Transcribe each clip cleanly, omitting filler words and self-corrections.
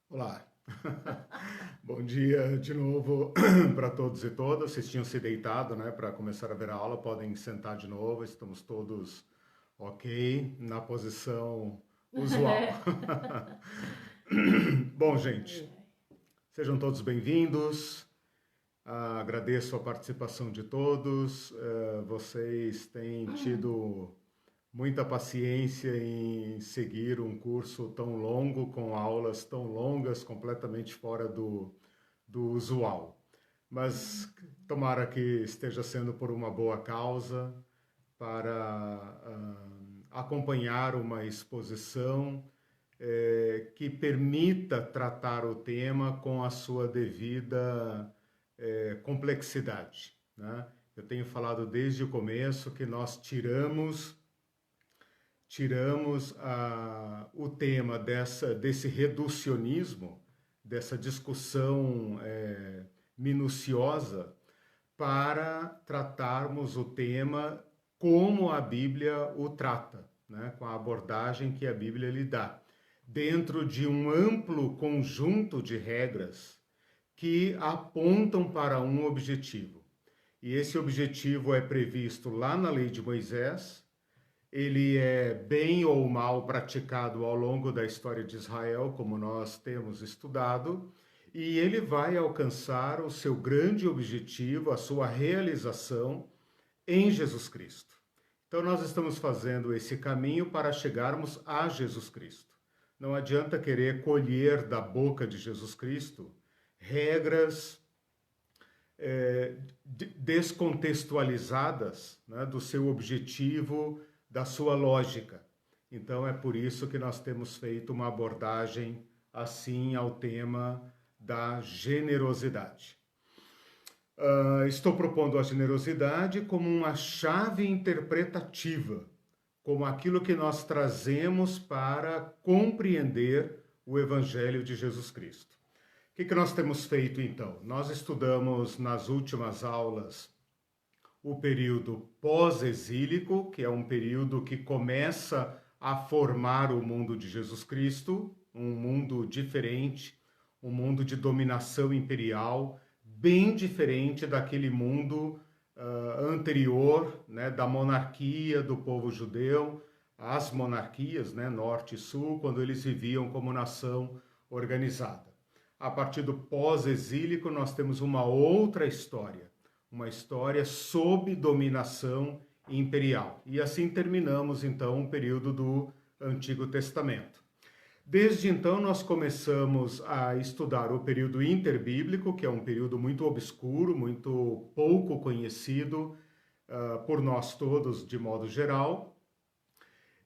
Olá, bom dia de novo para todos e todas. Vocês tinham se deitado, né, para começar a ver a aula, podem sentar de novo, estamos todos ok, na posição usual. Bom, gente, Ai, ai. sejam todos bem-vindos. Agradeço a participação de todos. Vocês têm tido muita paciência em seguir um curso tão longo, com aulas tão longas, completamente fora do usual. Mas tomara que esteja sendo por uma boa causa, para acompanhar uma exposição que permita tratar o tema com a sua devida complexidade. Né? Eu tenho falado desde o começo que nós tiramos o tema desse reducionismo, dessa discussão minuciosa, para tratarmos o tema como a Bíblia o trata, né? Com a abordagem que a Bíblia lhe dá, dentro de um amplo conjunto de regras que apontam para um objetivo. E esse objetivo é previsto lá na lei de Moisés, ele é bem ou mal praticado ao longo da história de Israel, como nós temos estudado, e ele vai alcançar o seu grande objetivo, a sua realização em Jesus Cristo. Então, nós estamos fazendo esse caminho para chegarmos a Jesus Cristo. Não adianta querer colher da boca de Jesus Cristo regras descontextualizadas, né, do seu objetivo, da sua lógica. Então é por isso que nós temos feito uma abordagem assim ao tema da generosidade. Estou propondo a generosidade como uma chave interpretativa, como aquilo que nós trazemos para compreender o Evangelho de Jesus Cristo. O que nós temos feito então? Nós estudamos nas últimas aulas o período pós-exílico, que é um período que começa a formar o mundo de Jesus Cristo, um mundo diferente, um mundo de dominação imperial, bem diferente daquele mundo anterior, né, da monarquia do povo judeu, as monarquias, né, norte e sul, quando eles viviam como nação organizada. A partir do pós-exílico, nós temos uma história sob dominação imperial. E assim terminamos, então, o período do Antigo Testamento. Desde então, nós começamos a estudar o período interbíblico, que é um período muito obscuro, muito pouco conhecido por nós todos, de modo geral.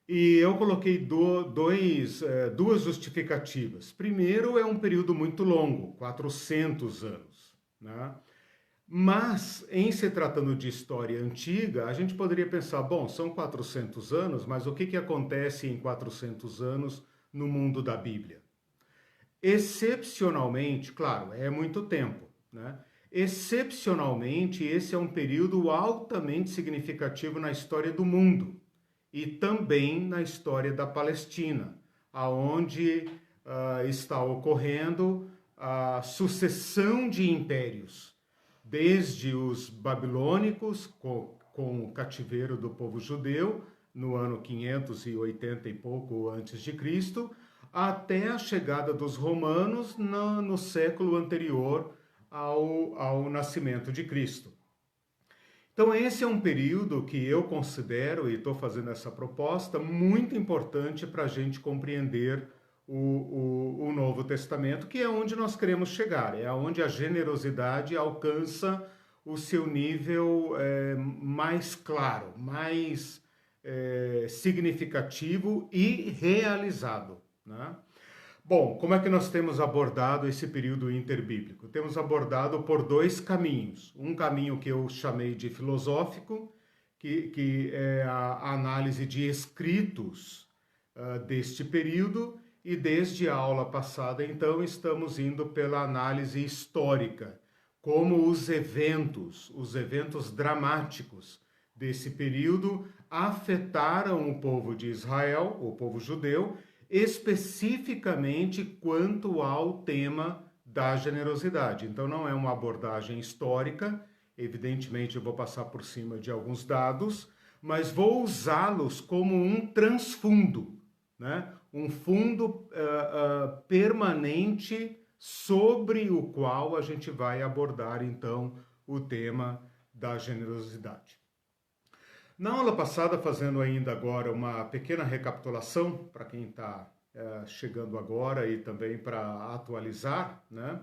E eu coloquei duas justificativas. Primeiro, é um período muito longo, 400 anos, né? Mas, em se tratando de história antiga, a gente poderia pensar, bom, são 400 anos, mas o que acontece em 400 anos no mundo da Bíblia? Excepcionalmente, claro, é muito tempo, né? Excepcionalmente, esse é um período altamente significativo na história do mundo e também na história da Palestina, aonde está ocorrendo a sucessão de impérios, desde os babilônicos, com o cativeiro do povo judeu, no ano 580 e pouco antes de Cristo, até a chegada dos romanos no século anterior ao nascimento de Cristo. Então, esse é um período que eu considero, e estou fazendo essa proposta, muito importante para a gente compreender o Novo Testamento, que é onde nós queremos chegar, é onde a generosidade alcança o seu nível mais claro, mais significativo e realizado, né? Bom, como é que nós temos abordado esse período interbíblico? Temos abordado por dois caminhos. Um caminho que eu chamei de filosófico, que é a análise de escritos deste período, e desde a aula passada, então, estamos indo pela análise histórica, como os eventos dramáticos desse período afetaram o povo de Israel, o povo judeu, especificamente quanto ao tema da generosidade. Então não é uma abordagem histórica, evidentemente eu vou passar por cima de alguns dados, mas vou usá-los como um transfundo, né? Um fundo permanente sobre o qual a gente vai abordar então o tema da generosidade. Na aula passada, fazendo ainda agora uma pequena recapitulação para quem está chegando agora e também para atualizar, né?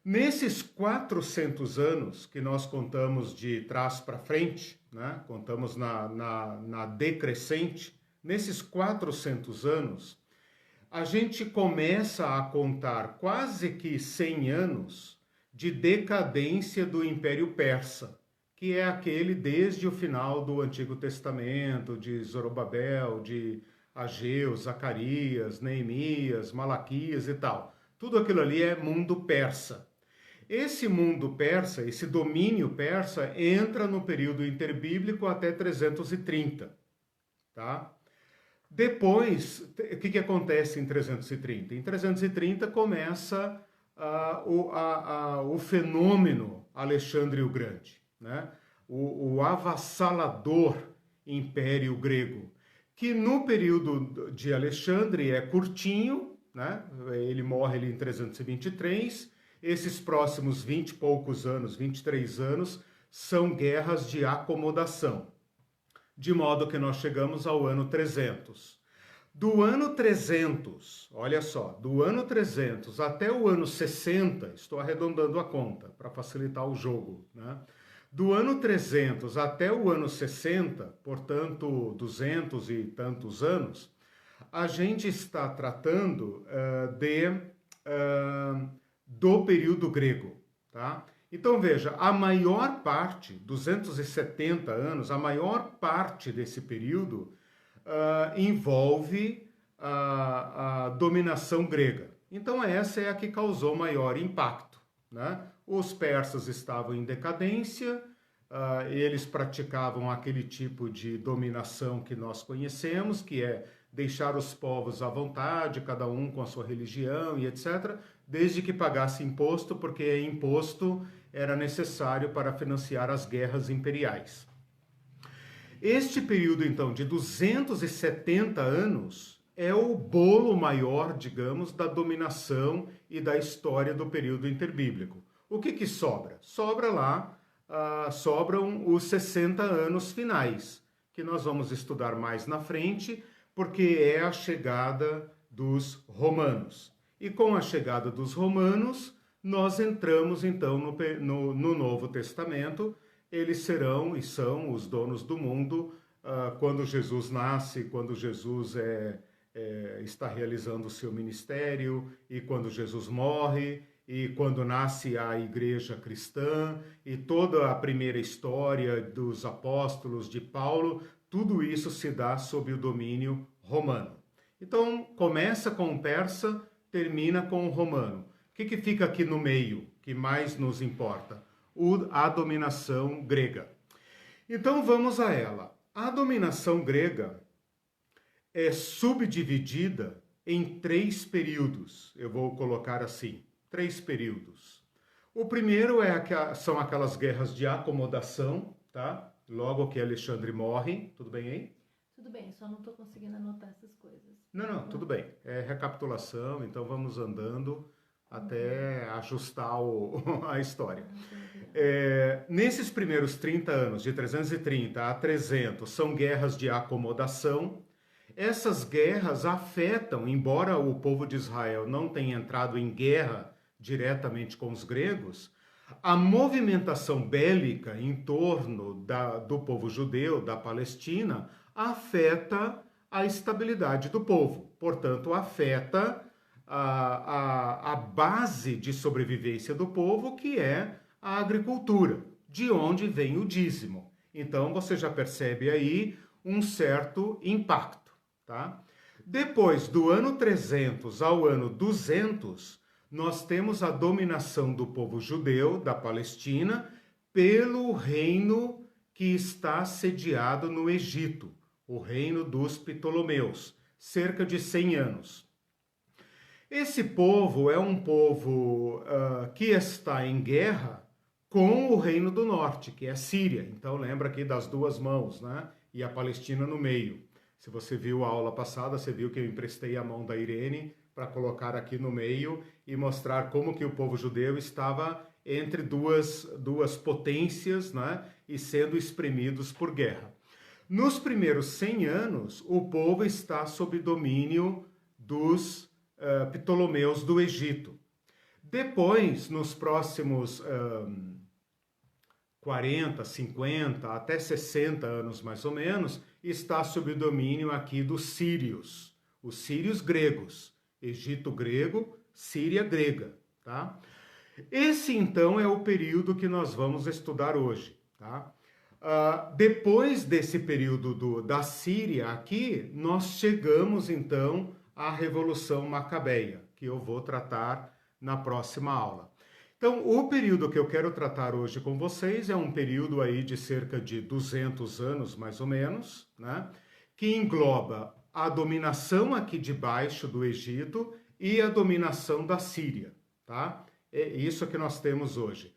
Nesses 400 anos que nós contamos de trás para frente, né? Contamos na decrescente, nesses 400 anos, a gente começa a contar quase que 100 anos de decadência do Império Persa, que é aquele desde o final do Antigo Testamento, de Zorobabel, de Ageu, Zacarias, Neemias, Malaquias e tal. Tudo aquilo ali é mundo persa. Esse mundo persa, esse domínio persa, entra no período interbíblico até 330, tá? Depois, o que acontece em 330? Em 330 começa o fenômeno Alexandre o Grande, né? O avassalador Império Grego, que no período de Alexandre é curtinho, né? Ele morre ali em 323, esses próximos 20 e poucos anos, 23 anos, são guerras de acomodação, de modo que nós chegamos ao ano 300. Do ano 300, olha só, do ano 300 até o ano 60, estou arredondando a conta para facilitar o jogo, né? Do ano 300 até o ano 60, portanto 200 e tantos anos, a gente está tratando do período grego, tá? Então veja, a maior parte, 270 anos, a maior parte desse período envolve a dominação grega. Então essa é a que causou maior impacto, né? Os persas estavam em decadência, eles praticavam aquele tipo de dominação que nós conhecemos, que é deixar os povos à vontade, cada um com a sua religião e etc., desde que pagasse imposto, porque imposto era necessário para financiar as guerras imperiais. Este período, então, de 270 anos é o bolo maior, digamos, da dominação e da história do período interbíblico. O que sobra? Sobra lá, sobram os 60 anos finais, que nós vamos estudar mais na frente, porque é a chegada dos romanos. E com a chegada dos romanos, nós entramos então no Novo Testamento. Eles serão e são os donos do mundo quando Jesus nasce, quando Jesus está realizando o seu ministério, e quando Jesus morre, e quando nasce a igreja cristã, e toda a primeira história dos apóstolos de Paulo, tudo isso se dá sob o domínio romano. Então, começa com o persa, termina com o romano. O que fica aqui no meio, que mais nos importa? A dominação grega. Então, vamos a ela. A dominação grega é subdividida em 3 períodos. Eu vou colocar assim, 3 períodos. O primeiro são aquelas guerras de acomodação, tá? Logo que Alexandre morre. Tudo bem aí? Tudo bem, só não estou conseguindo anotar essas coisas. Não, tudo bem. É recapitulação, então vamos andando até ajustar a história. Nesses primeiros 30 anos, de 330 a 300, são guerras de acomodação. Essas guerras afetam, embora o povo de Israel não tenha entrado em guerra diretamente com os gregos, a movimentação bélica em torno do povo judeu, da Palestina, afeta a estabilidade do povo. Portanto, afeta a base de sobrevivência do povo, que é a agricultura, de onde vem o dízimo. Então, você já percebe aí um certo impacto, tá? Depois, do ano 300 ao ano 200, nós temos a dominação do povo judeu, da Palestina, pelo reino que está sediado no Egito, o reino dos Ptolomeus. cerca de 100 anos. Esse povo é um povo que está em guerra com o Reino do Norte, que é a Síria. Então lembra aqui das duas mãos, né? E a Palestina no meio. Se você viu a aula passada, você viu que eu emprestei a mão da Irene para colocar aqui no meio e mostrar como que o povo judeu estava entre duas potências, né? E sendo espremidos por guerra. Nos primeiros 100 anos, o povo está sob domínio dos Ptolomeus do Egito. Depois, nos próximos 40, 50, até 60 anos mais ou menos, está sob o domínio aqui dos sírios, os sírios gregos, Egito grego, Síria grega, tá? Esse então é o período que nós vamos estudar hoje, tá? Depois desse período da Síria aqui, nós chegamos então à Revolução Macabeia, que eu vou tratar na próxima aula. Então, o período que eu quero tratar hoje com vocês é um período aí de cerca de 200 anos, mais ou menos, né? Que engloba a dominação aqui de baixo do Egito e a dominação da Síria, tá? É isso que nós temos hoje.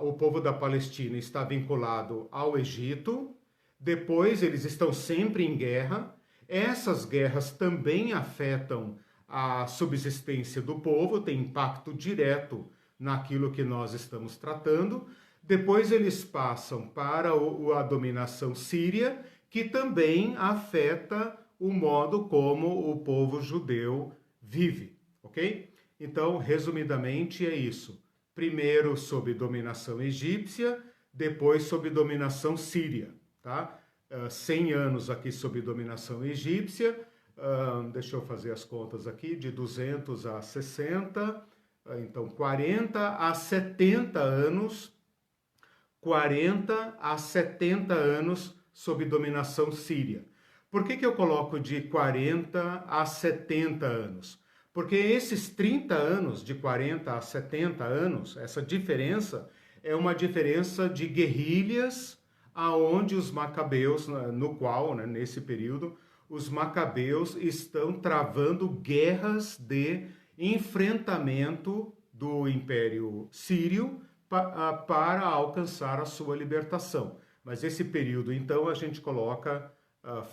O povo da Palestina está vinculado ao Egito, depois eles estão sempre em guerra. Essas guerras também afetam a subsistência do povo, tem impacto direto naquilo que nós estamos tratando. Depois eles passam para a dominação síria, que também afeta o modo como o povo judeu vive, ok? Então, resumidamente, é isso. Primeiro sob dominação egípcia, depois sob dominação síria, tá? 100 anos aqui sob dominação egípcia, deixa eu fazer as contas aqui, de 200 a 60, então 40 a 70 anos, 40 a 70 anos sob dominação síria. Por que eu coloco de 40 a 70 anos? Porque esses 30 anos, de 40 a 70 anos, essa diferença é uma diferença de guerrilhas, aonde os macabeus, no qual, né, nesse período, os macabeus estão travando guerras de enfrentamento do Império Sírio para alcançar a sua libertação. Mas esse período, então, a gente coloca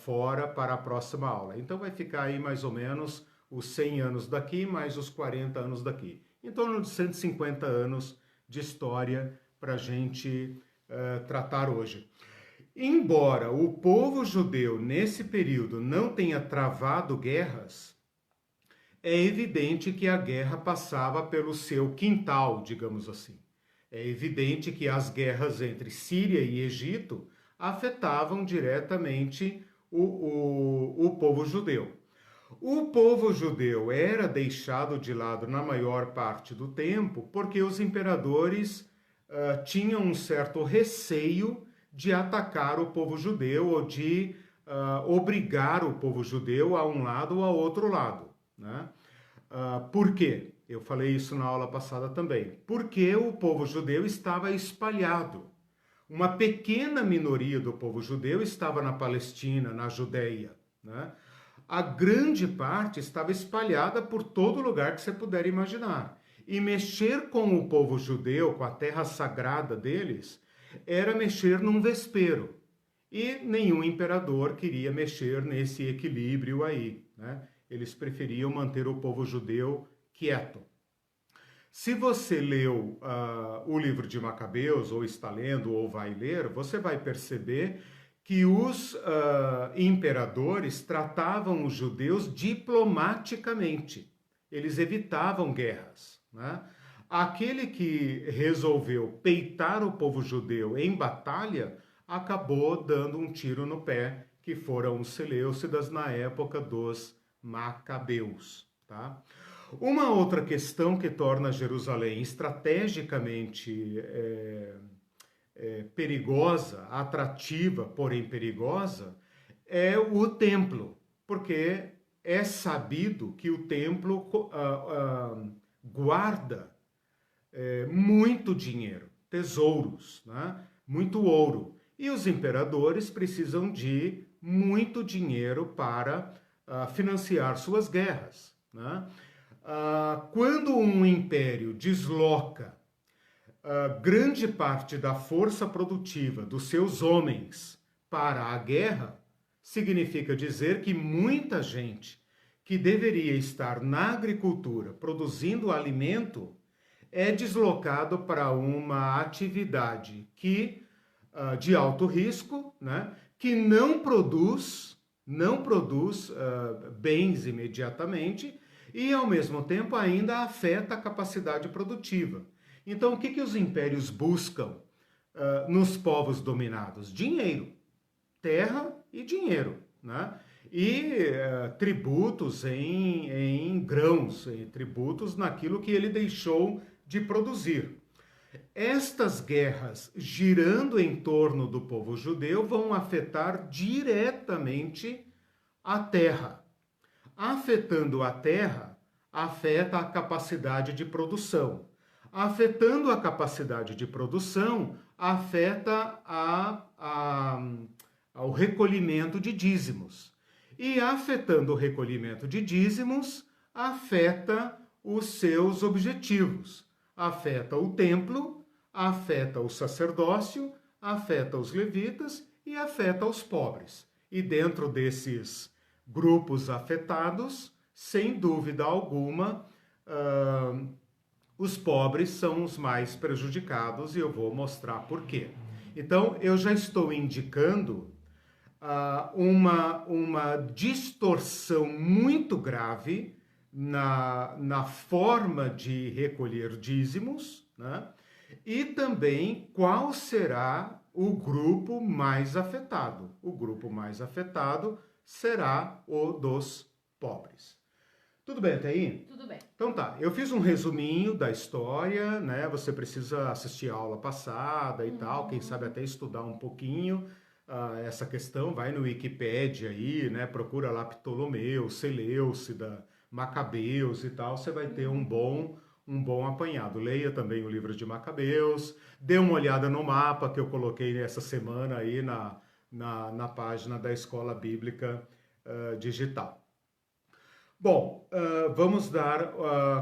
fora para a próxima aula. Então vai ficar aí mais ou menos os 100 anos daqui, mais os 40 anos daqui. Em torno de 150 anos de história para a gente tratar hoje. Embora o povo judeu, nesse período, não tenha travado guerras, é evidente que a guerra passava pelo seu quintal, digamos assim. É evidente que as guerras entre Síria e Egito afetavam diretamente o povo judeu. O povo judeu era deixado de lado na maior parte do tempo porque os imperadores tinham um certo receio de atacar o povo judeu ou de obrigar o povo judeu a um lado ou a outro lado, né? Por quê? Eu falei isso na aula passada também. Porque o povo judeu estava espalhado. Uma pequena minoria do povo judeu estava na Palestina, na Judéia, né? A grande parte estava espalhada por todo lugar que você puder imaginar. E mexer com o povo judeu, com a terra sagrada deles, era mexer num vespeiro. E nenhum imperador queria mexer nesse equilíbrio aí, né? Eles preferiam manter o povo judeu quieto. Se você leu o livro de Macabeus, ou está lendo, ou vai ler, você vai perceber que os imperadores tratavam os judeus diplomaticamente. Eles evitavam guerras, né? Aquele que resolveu peitar o povo judeu em batalha acabou dando um tiro no pé, que foram os seleucidas na época dos Macabeus, tá? Uma outra questão que torna Jerusalém estrategicamente perigosa, atrativa, porém perigosa, é o templo, porque é sabido que o templo guarda muito dinheiro, tesouros, né? Muito ouro. E os imperadores precisam de muito dinheiro para financiar suas guerras, né? Quando um império desloca grande parte da força produtiva dos seus homens para a guerra, significa dizer que muita gente que deveria estar na agricultura produzindo alimento é deslocado para uma atividade de alto risco, né, que não produz bens imediatamente e, ao mesmo tempo, ainda afeta a capacidade produtiva. Então, o que os impérios buscam nos povos dominados? Dinheiro, terra e dinheiro, né? E tributos em grãos, tributos naquilo que ele deixou de produzir. Estas guerras girando em torno do povo judeu vão afetar diretamente a terra. Afetando a terra, afeta a capacidade de produção. Afetando a capacidade de produção, afeta ao recolhimento de dízimos. E afetando o recolhimento de dízimos, afeta os seus objetivos. Afeta o templo, afeta o sacerdócio, afeta os levitas e afeta os pobres. E dentro desses grupos afetados, sem dúvida alguma, os pobres são os mais prejudicados e eu vou mostrar por quê. Então, eu já estou indicando uma distorção muito grave na forma de recolher dízimos, né? E também qual será o grupo mais afetado. O grupo mais afetado será o dos pobres. Tudo bem até aí? Tudo bem. Então tá, eu fiz um resuminho da história, né? Você precisa assistir a aula passada e tal, quem sabe até estudar um pouquinho essa questão, vai no Wikipédia aí, né? Procura lá Ptolomeu, Seleucida, Macabeus e tal, você vai ter um bom apanhado. Leia também o livro de Macabeus, dê uma olhada no mapa que eu coloquei essa semana aí na página da Escola Bíblica Digital. Bom, vamos dar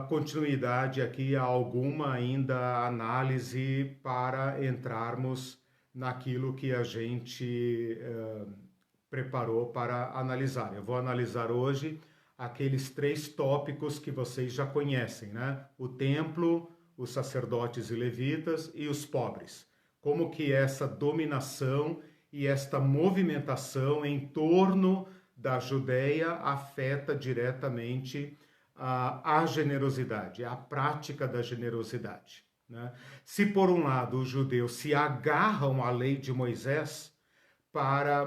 continuidade aqui a alguma ainda análise para entrarmos naquilo que a gente preparou para analisar. Eu vou analisar hoje aqueles 3 tópicos que vocês já conhecem, né? O templo, os sacerdotes e levitas e os pobres. Como que essa dominação e esta movimentação em torno da Judéia afeta diretamente a generosidade, a prática da generosidade, né? Se por um lado os judeus se agarram à lei de Moisés para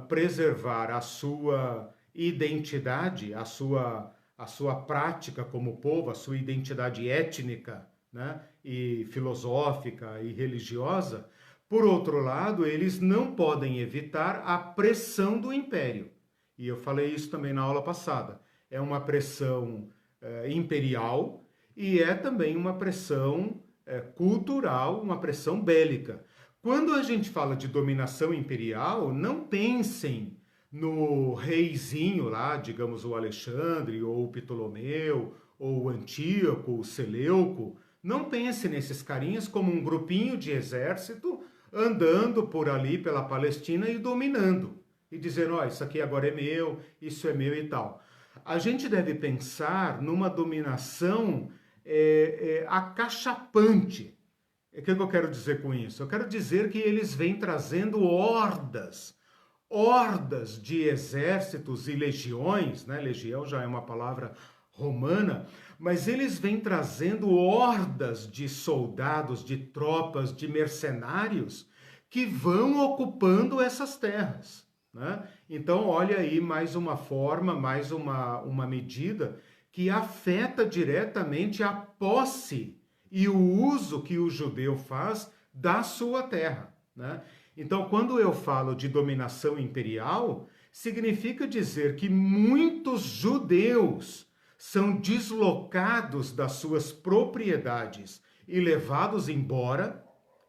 preservar a sua identidade, a sua prática como povo, a sua identidade étnica, né, e filosófica e religiosa, por outro lado, eles não podem evitar a pressão do império. E eu falei isso também na aula passada. É uma pressão imperial e é também uma pressão cultural, uma pressão bélica. Quando a gente fala de dominação imperial, não pensem no reizinho lá, digamos o Alexandre, ou o Ptolomeu, ou o Antíoco, o Seleuco. Não pense nesses carinhas como um grupinho de exército andando por ali pela Palestina e dominando. E dizendo, ó, isso aqui agora é meu, isso é meu e tal. A gente deve pensar numa dominação acachapante. O que eu quero dizer com isso? Eu quero dizer que eles vêm trazendo hordas de exércitos e legiões, né? Legião já é uma palavra romana, mas eles vêm trazendo hordas de soldados, de tropas, de mercenários que vão ocupando essas terras, né? Então, olha aí mais uma forma, mais uma medida que afeta diretamente a posse e o uso que o judeu faz da sua terra, né? Então, quando eu falo de dominação imperial, significa dizer que muitos judeus são deslocados das suas propriedades e levados embora,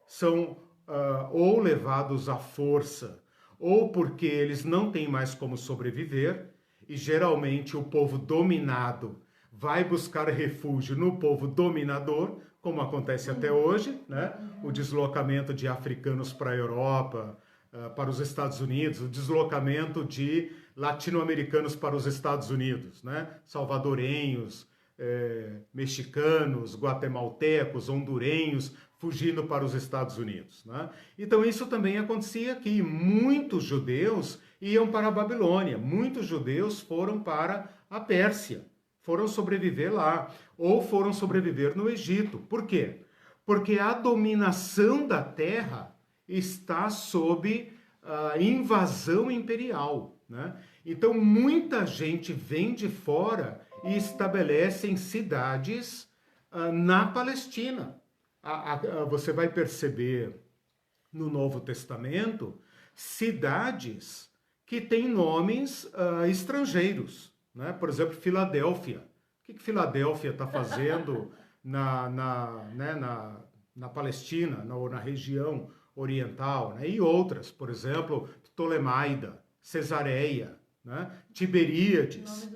são ou levados à força, ou porque eles não têm mais como sobreviver, e geralmente o povo dominado vai buscar refúgio no povo dominador, como acontece até hoje, né? O deslocamento de africanos para a Europa, para os Estados Unidos, o deslocamento de latino-americanos para os Estados Unidos, né? Salvadorenhos, mexicanos, guatemaltecos, hondurenhos, fugindo para os Estados Unidos, né? Então isso também acontecia aqui. Muitos judeus iam para a Babilônia, muitos judeus foram para a Pérsia, foram sobreviver lá, ou foram sobreviver no Egito. Por quê? Porque a dominação da terra está sob a invasão imperial, né? Então muita gente vem de fora e estabelecem cidades na Palestina. Você vai perceber no Novo Testamento cidades que têm nomes estrangeiros, né? Por exemplo, Filadélfia. O que Filadélfia está fazendo na Palestina, ou na região oriental, né? E outras, por exemplo, Ptolemaida, Cesareia, né? Tiberíades,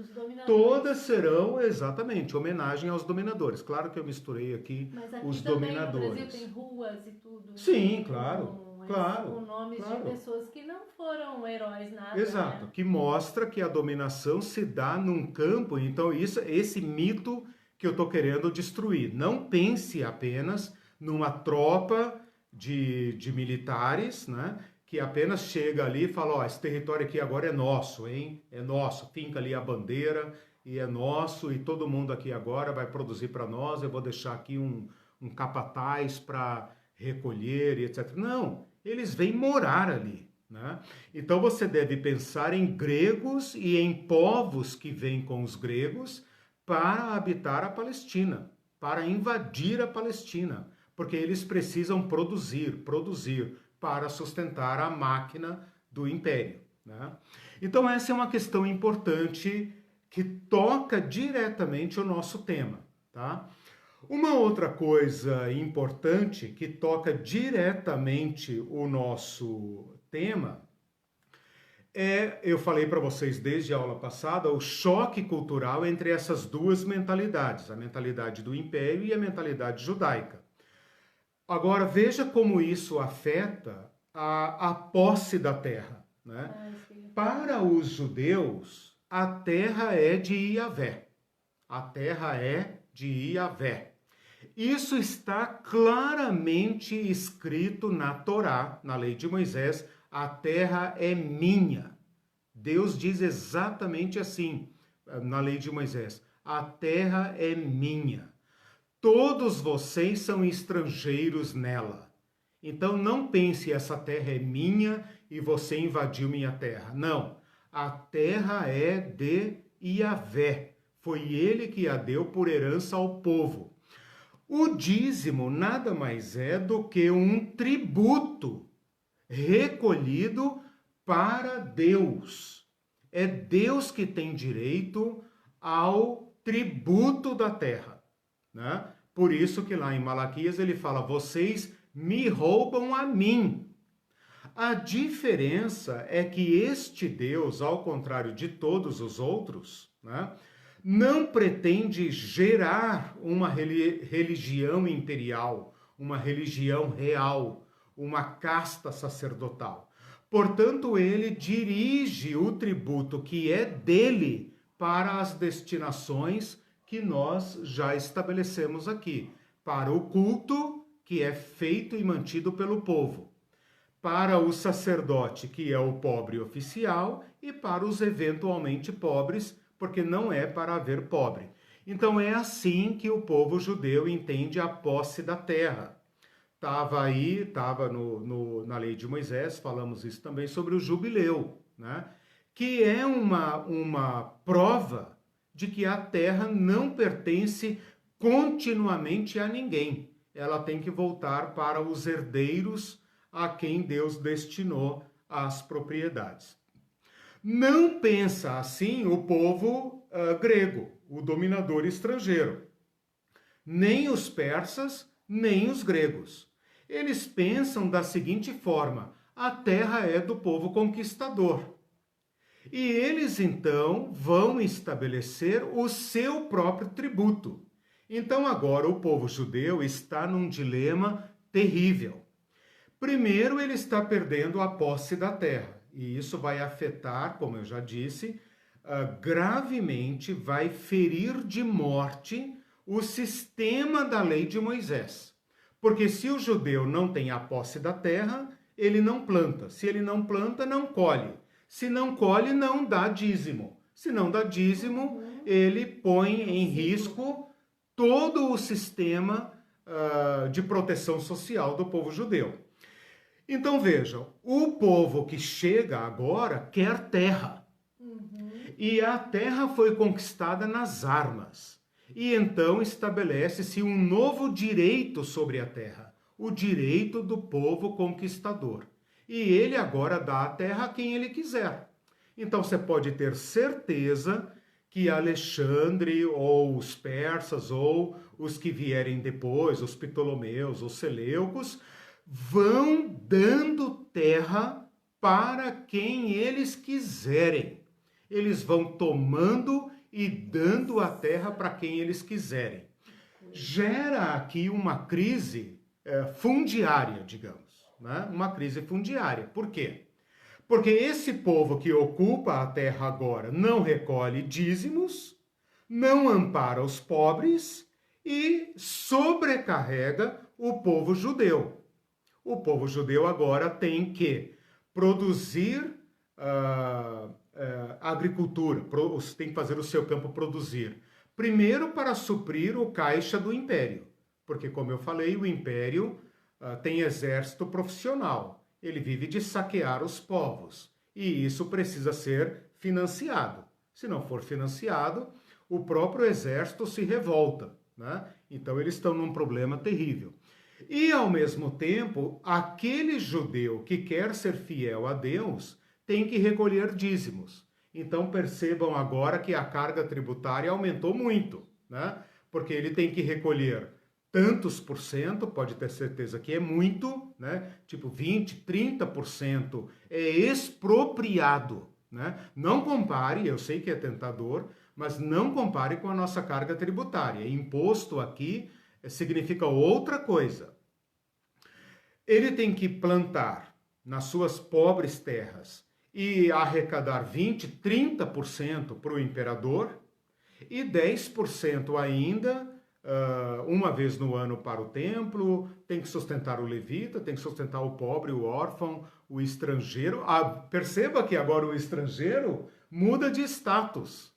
todas serão exatamente homenagem aos dominadores. Claro que eu misturei aqui os dominadores. No Brasil tem ruas e tudo. Sim, claro. Com nomes de pessoas que não foram heróis nada. Exato, né? que mostra que a dominação se dá num campo. Então esse mito que eu estou querendo destruir. Não pense apenas numa tropa de militares, né? Que apenas chega ali e fala, ó, esse território aqui agora é nosso, hein? É nosso, finca ali a bandeira e é nosso, e todo mundo aqui agora vai produzir para nós, eu vou deixar aqui um capataz para recolher e etc. Não, eles vêm morar ali, né? Então você deve pensar em gregos e em povos que vêm com os gregos para habitar a Palestina, para invadir a Palestina, porque eles precisam produzir para sustentar a máquina do império, né? Então essa é uma questão importante que toca diretamente o nosso tema, tá? Uma outra coisa importante que toca diretamente o nosso tema eu falei para vocês desde a aula passada, o choque cultural entre essas duas mentalidades, a mentalidade do império e a mentalidade judaica. Agora, veja como isso afeta a posse da terra, né? Para os judeus, a terra é de Iavé. A terra é de Iavé. Isso está claramente escrito na Torá, na lei de Moisés, a terra é minha. Deus diz exatamente assim, na lei de Moisés, a terra é minha. Todos vocês são estrangeiros nela. Então não pense essa terra é minha e você invadiu minha terra. Não, a terra é de Iavé. Foi ele que a deu por herança ao povo. O dízimo nada mais é do que um tributo recolhido para Deus. É Deus que tem direito ao tributo da terra, né? Por isso que lá em Malaquias ele fala, vocês me roubam a mim. A diferença é que este Deus, ao contrário de todos os outros, né, não pretende gerar uma religião imperial, uma religião real, uma casta sacerdotal. Portanto, ele dirige o tributo que é dele para as destinações que nós já estabelecemos aqui. Para o culto, que é feito e mantido pelo povo. Para o sacerdote, que é o pobre oficial, e para os eventualmente pobres, porque não é para haver pobre. Então é assim que o povo judeu entende a posse da terra. Estava na lei de Moisés, falamos isso também sobre o jubileu, né? Que é uma prova de que a terra não pertence continuamente a ninguém. Ela tem que voltar para os herdeiros a quem Deus destinou as propriedades. Não pensa assim o povo grego, o dominador estrangeiro. Nem os persas, nem os gregos. Eles pensam da seguinte forma, a terra é do povo conquistador. E eles então vão estabelecer o seu próprio tributo. Então agora o povo judeu está num dilema terrível. Primeiro, ele está perdendo a posse da terra, e isso vai afetar, como eu já disse, gravemente, vai ferir de morte o sistema da lei de Moisés. Porque se o judeu não tem a posse da terra, ele não planta. Se ele não planta, não colhe. Se não colhe, não dá dízimo. Se não dá dízimo, ele põe em risco todo o sistema de proteção social do povo judeu. Então vejam, o povo que chega agora quer terra. E a terra foi conquistada nas armas. E então estabelece-se um novo direito sobre a terra, o direito do povo conquistador. E ele agora dá a terra a quem ele quiser. Então você pode ter certeza que Alexandre, ou os persas, ou os que vierem depois, os Ptolomeus, os Seleucos, vão dando terra para quem eles quiserem. Eles vão tomando e dando a terra para quem eles quiserem. Gera aqui uma crise fundiária, digamos, né? Uma crise fundiária. Por quê? Porque esse povo que ocupa a terra agora não recolhe dízimos, não ampara os pobres e sobrecarrega o povo judeu. O povo judeu agora tem que produzir agricultura, tem que fazer o seu campo produzir. Primeiro para suprir o caixa do império, porque como eu falei, o império tem exército profissional. Ele vive de saquear os povos e isso precisa ser financiado. Se não for financiado, o próprio exército se revolta, né? Então eles estão num problema terrível. E, ao mesmo tempo, aquele judeu que quer ser fiel a Deus tem que recolher dízimos. Então, percebam agora que a carga tributária aumentou muito, né? Porque ele tem que recolher tantos por cento, pode ter certeza que é muito, né? Tipo 20%, 30% é expropriado, né? Não compare, eu sei que é tentador, mas não compare com a nossa carga tributária. Imposto aqui significa outra coisa. Ele tem que plantar nas suas pobres terras e arrecadar 20%, 30% para o imperador e 10% ainda, uma vez no ano para o templo, tem que sustentar o levita, tem que sustentar o pobre, o órfão, o estrangeiro. Perceba que agora o estrangeiro muda de status.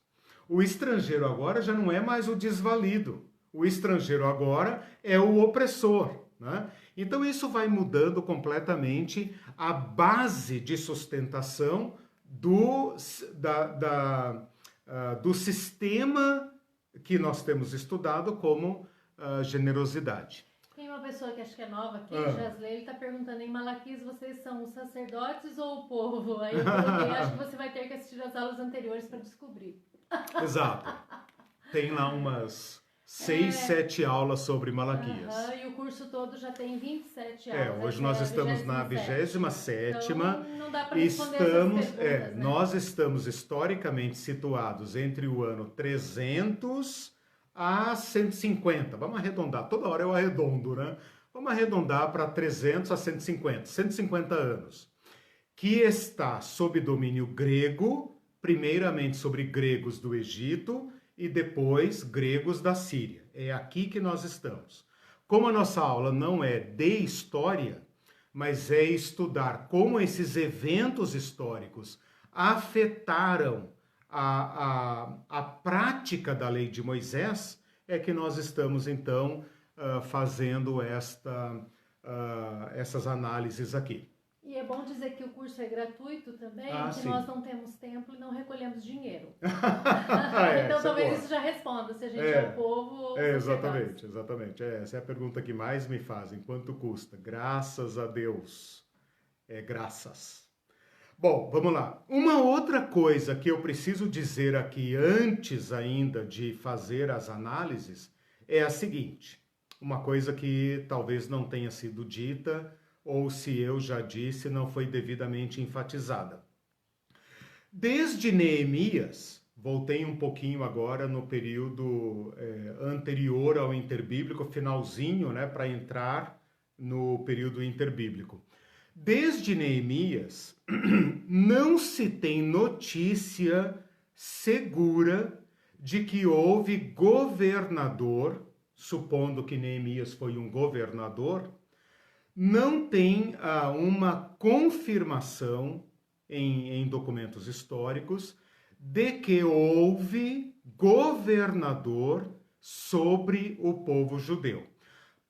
O estrangeiro agora já não é mais o desvalido. O estrangeiro agora é o opressor, né? Então isso vai mudando completamente a base de sustentação do sistema que nós temos estudado como generosidade. Tem uma pessoa que acho que é nova aqui, Jasley, ele está perguntando, em Malaquias vocês são os sacerdotes ou o povo? Aí eu coloquei, acho que você vai ter que assistir as aulas anteriores para descobrir. Exato. Tem lá umas 6, 7 aulas sobre Malaquias. E o curso todo já tem 27 aulas. Hoje nós estamos na 27ª. Então, não dá para responder essas perguntas, né? Nós estamos historicamente situados entre o ano 300 a 150. Vamos arredondar. Toda hora eu arredondo, né? Vamos arredondar para 300 a 150. 150 anos. Que está sob domínio grego, primeiramente sobre gregos do Egito, e depois gregos da Síria. É aqui que nós estamos. Como a nossa aula não é de história, mas é estudar como esses eventos históricos afetaram a prática da lei de Moisés, é que nós estamos então fazendo essas análises aqui. E é bom dizer que o curso é gratuito também, que sim. Nós não temos templo e não recolhemos dinheiro. Então talvez isso já responda, se a gente é o povo ou exatamente. Essa é a pergunta que mais me fazem. Quanto custa? Graças a Deus. Graças. Bom, vamos lá. Uma outra coisa que eu preciso dizer aqui antes ainda de fazer as análises é a seguinte. Uma coisa que talvez não tenha sido dita, ou se eu já disse, não foi devidamente enfatizada. Desde Neemias, voltei um pouquinho agora no período anterior ao interbíblico, finalzinho, né, para entrar no período interbíblico. Desde Neemias, não se tem notícia segura de que houve governador, supondo que Neemias foi um governador, não tem uma confirmação em documentos históricos de que houve governador sobre o povo judeu.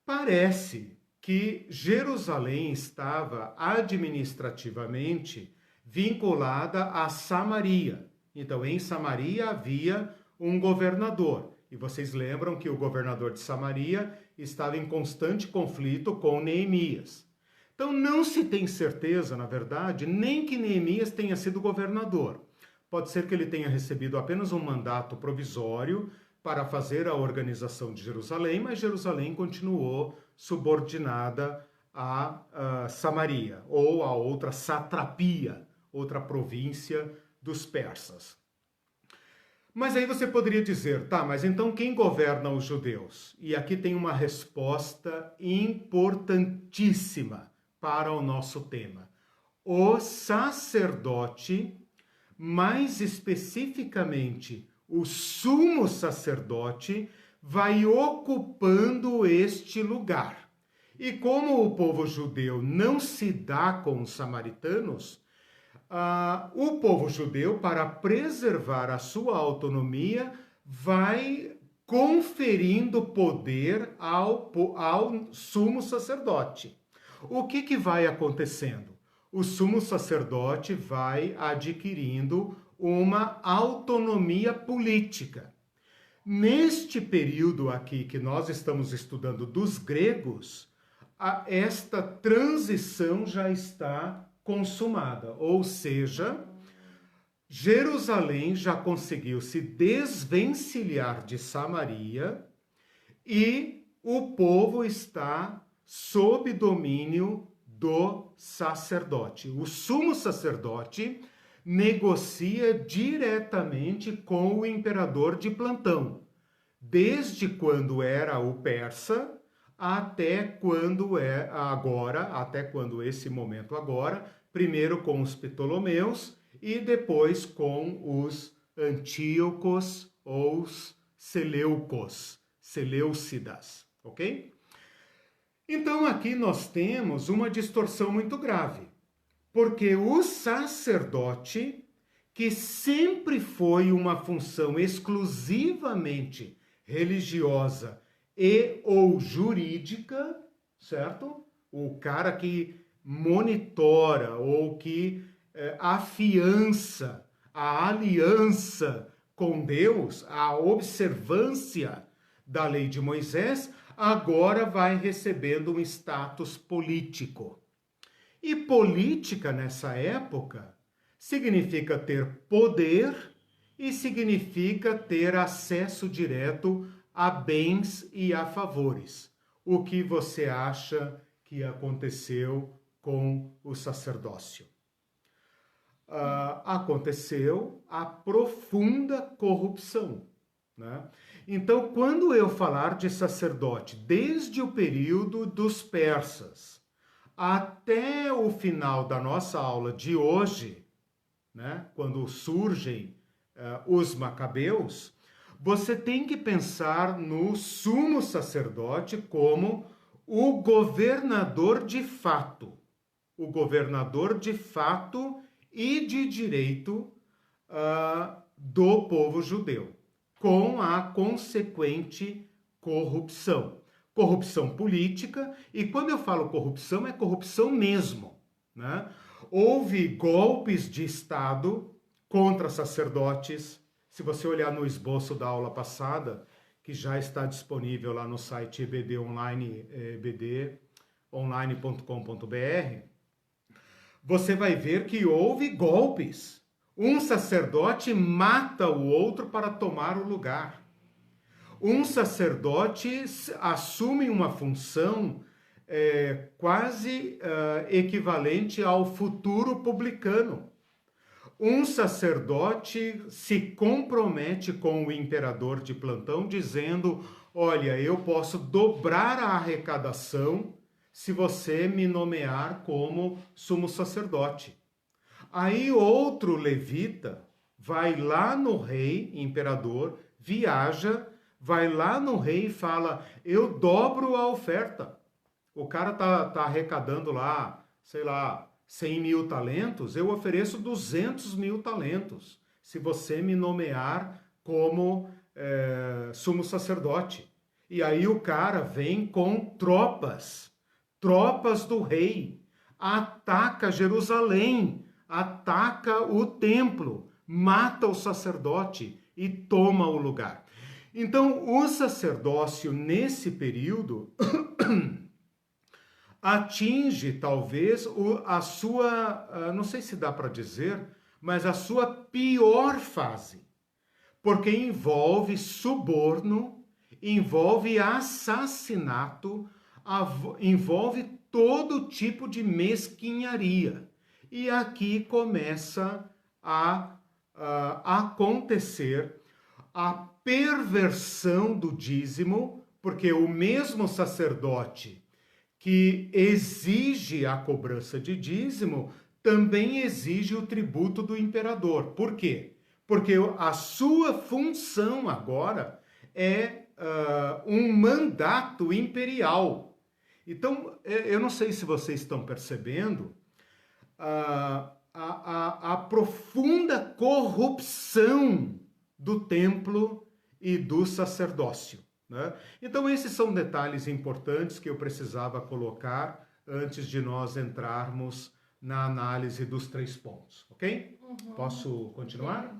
Parece que Jerusalém estava administrativamente vinculada a Samaria. Então, em Samaria havia um governador. E vocês lembram que o governador de Samaria estava em constante conflito com Neemias. Então, não se tem certeza, na verdade, nem que Neemias tenha sido governador. Pode ser que ele tenha recebido apenas um mandato provisório para fazer a organização de Jerusalém, mas Jerusalém continuou subordinada a Samaria, ou a outra satrapia, outra província dos persas. Mas aí você poderia dizer, tá, mas então quem governa os judeus? E aqui tem uma resposta importantíssima para o nosso tema. O sacerdote, mais especificamente o sumo sacerdote, vai ocupando este lugar. E como o povo judeu não se dá com os samaritanos, o povo judeu, para preservar a sua autonomia, vai conferindo poder ao sumo sacerdote. O que vai acontecendo? O sumo sacerdote vai adquirindo uma autonomia política. Neste período aqui que nós estamos estudando dos gregos, esta transição já está consumada, ou seja, Jerusalém já conseguiu se desvencilhar de Samaria e o povo está sob domínio do sacerdote. O sumo sacerdote negocia diretamente com o imperador de plantão, desde quando era o persa até quando esse momento agora, primeiro com os Ptolomeus e depois com os Antíocos ou os Seleucidas, ok? Então aqui nós temos uma distorção muito grave, porque o sacerdote, que sempre foi uma função exclusivamente religiosa e ou jurídica, certo? O cara que monitora ou que afiança a aliança com Deus, a observância da lei de Moisés, agora vai recebendo um status político. E política nessa época significa ter poder e significa ter acesso direto a bens e a favores. O que você acha que aconteceu com o sacerdócio? Aconteceu a profunda corrupção, né? Então, quando eu falar de sacerdote, desde o período dos persas até o final da nossa aula de hoje, né, quando surgem os macabeus, você tem que pensar no sumo sacerdote como o governador de fato e de direito do povo judeu, com a consequente corrupção. Corrupção política, e quando eu falo corrupção, é corrupção mesmo, né? Houve golpes de Estado contra sacerdotes. Se você olhar no esboço da aula passada, que já está disponível lá no site ebdonline.com.br, você vai ver que houve golpes. Um sacerdote mata o outro para tomar o lugar. Um sacerdote assume uma função quase equivalente ao futuro publicano. um sacerdote se compromete com o imperador de plantão, dizendo: olha, eu posso dobrar a arrecadação se você me nomear como sumo sacerdote. Aí outro levita vai lá no rei, imperador, viaja, vai lá no rei e fala: eu dobro a oferta. O cara tá arrecadando lá, sei lá, 100 mil talentos, eu ofereço 200 mil talentos, se você me nomear como sumo sacerdote. E aí o cara vem com tropas do rei, ataca Jerusalém, ataca o templo, mata o sacerdote e toma o lugar. Então, o sacerdócio nesse período atinge talvez a sua, não sei se dá para dizer, mas a sua pior fase, porque envolve suborno, envolve assassinato, envolve todo tipo de mesquinharia. E aqui começa a acontecer a perversão do dízimo, porque o mesmo sacerdote que exige a cobrança de dízimo também exige o tributo do imperador. Por quê? Porque a sua função agora é um mandato imperial. Então, eu não sei se vocês estão percebendo a profunda corrupção do templo e do sacerdócio, né? Então, esses são detalhes importantes que eu precisava colocar antes de nós entrarmos na análise dos 3 pontos, ok? Uhum. Posso continuar?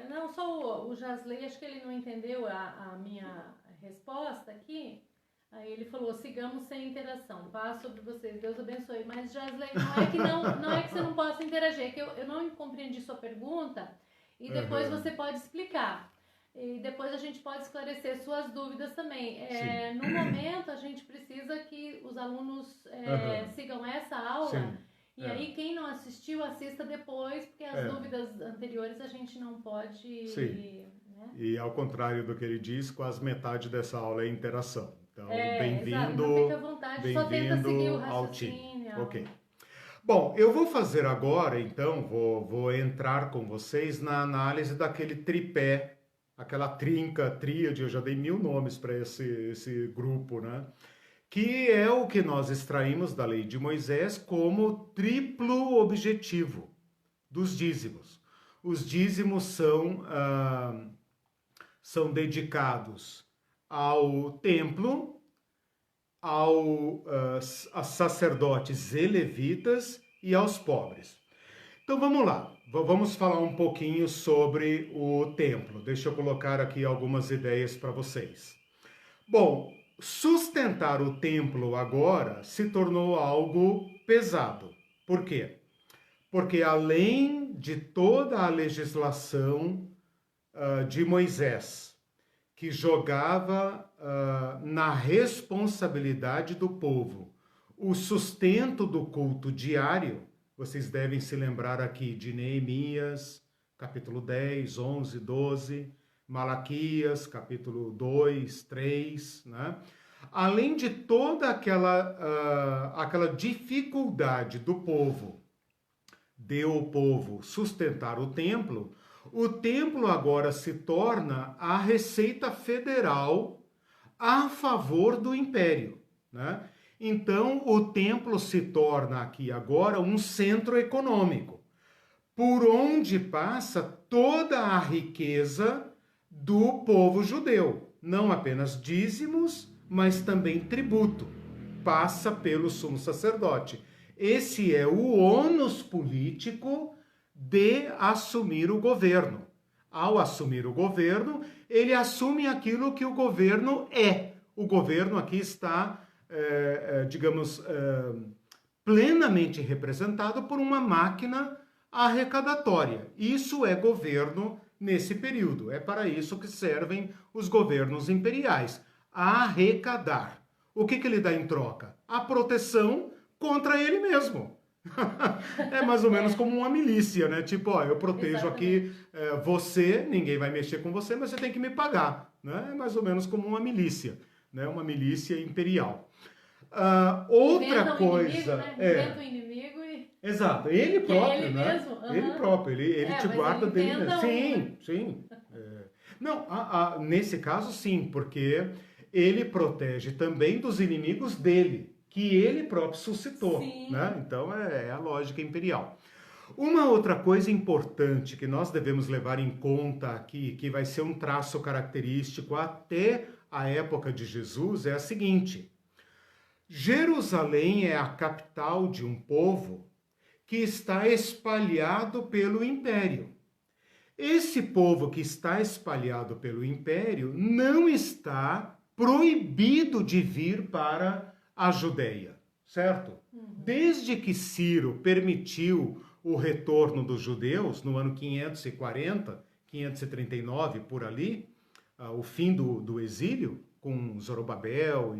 Não, só o Jasley, acho que ele não entendeu a minha resposta aqui. Aí ele falou: sigamos sem interação, paz sobre vocês, Deus abençoe. Mas, Jasley, não é que você não possa interagir, é que eu não compreendi sua pergunta e depois você pode explicar. E depois a gente pode esclarecer suas dúvidas também. No momento, a gente precisa que os alunos sigam essa aula. Sim. E aí, quem não assistiu, assista depois, porque as dúvidas anteriores a gente não pode... Sim. Né? E ao contrário do que ele diz, quase metade dessa aula é interação. Então, bem-vindo, fica à vontade, só tenta seguir o raciocínio. Ok. Bom, eu vou fazer agora, então, vou entrar com vocês na análise daquele tripé, aquela tríade, eu já dei 1000 nomes para esse grupo, né? Que é o que nós extraímos da lei de Moisés como triplo objetivo dos dízimos. Os dízimos são dedicados ao templo, aos sacerdotes e levitas e aos pobres. Então vamos lá, vamos falar um pouquinho sobre o templo. Deixa eu colocar aqui algumas ideias para vocês. Bom, sustentar o templo agora se tornou algo pesado. Por quê? Porque além de toda a legislação de Moisés, que jogava na responsabilidade do povo o sustento do culto diário, vocês devem se lembrar aqui de Neemias, capítulo 10, 11, 12, Malaquias, capítulo 2, 3, né? Além de toda aquela dificuldade do povo, de o povo sustentar o templo agora se torna a receita federal a favor do império, né? Então, o templo se torna aqui agora um centro econômico, por onde passa toda a riqueza do povo judeu. Não apenas dízimos, mas também tributo. Passa pelo sumo sacerdote. Esse é o ônus político de assumir o governo. Ao assumir o governo, ele assume aquilo que o governo é. O governo aqui está, plenamente representado por uma máquina arrecadatória. Isso é governo nesse período. É para isso que servem os governos imperiais. Arrecadar. O que ele dá em troca? A proteção contra ele mesmo. É mais ou menos como uma milícia, né? Tipo, ó, eu protejo aqui você, ninguém vai mexer com você, mas você tem que me pagar, né? É mais ou menos como uma milícia, né? Uma milícia imperial. Outra coisa... Inventa um inimigo e... Exato, ele próprio, ele né? mesmo? Ele próprio, ele te guarda dele. Sim, sim. Não, nesse caso sim, porque ele protege também dos inimigos dele, que ele próprio suscitou, né? Então é a lógica imperial. Uma outra coisa importante que nós devemos levar em conta aqui, que vai ser um traço característico até a época de Jesus, é a seguinte: Jerusalém é a capital de um povo que está espalhado pelo império. Esse povo que está espalhado pelo império não está proibido de vir para a Judéia, certo? Desde que Ciro permitiu o retorno dos judeus no ano 540, 539, por ali, o fim do exílio, com Zorobabel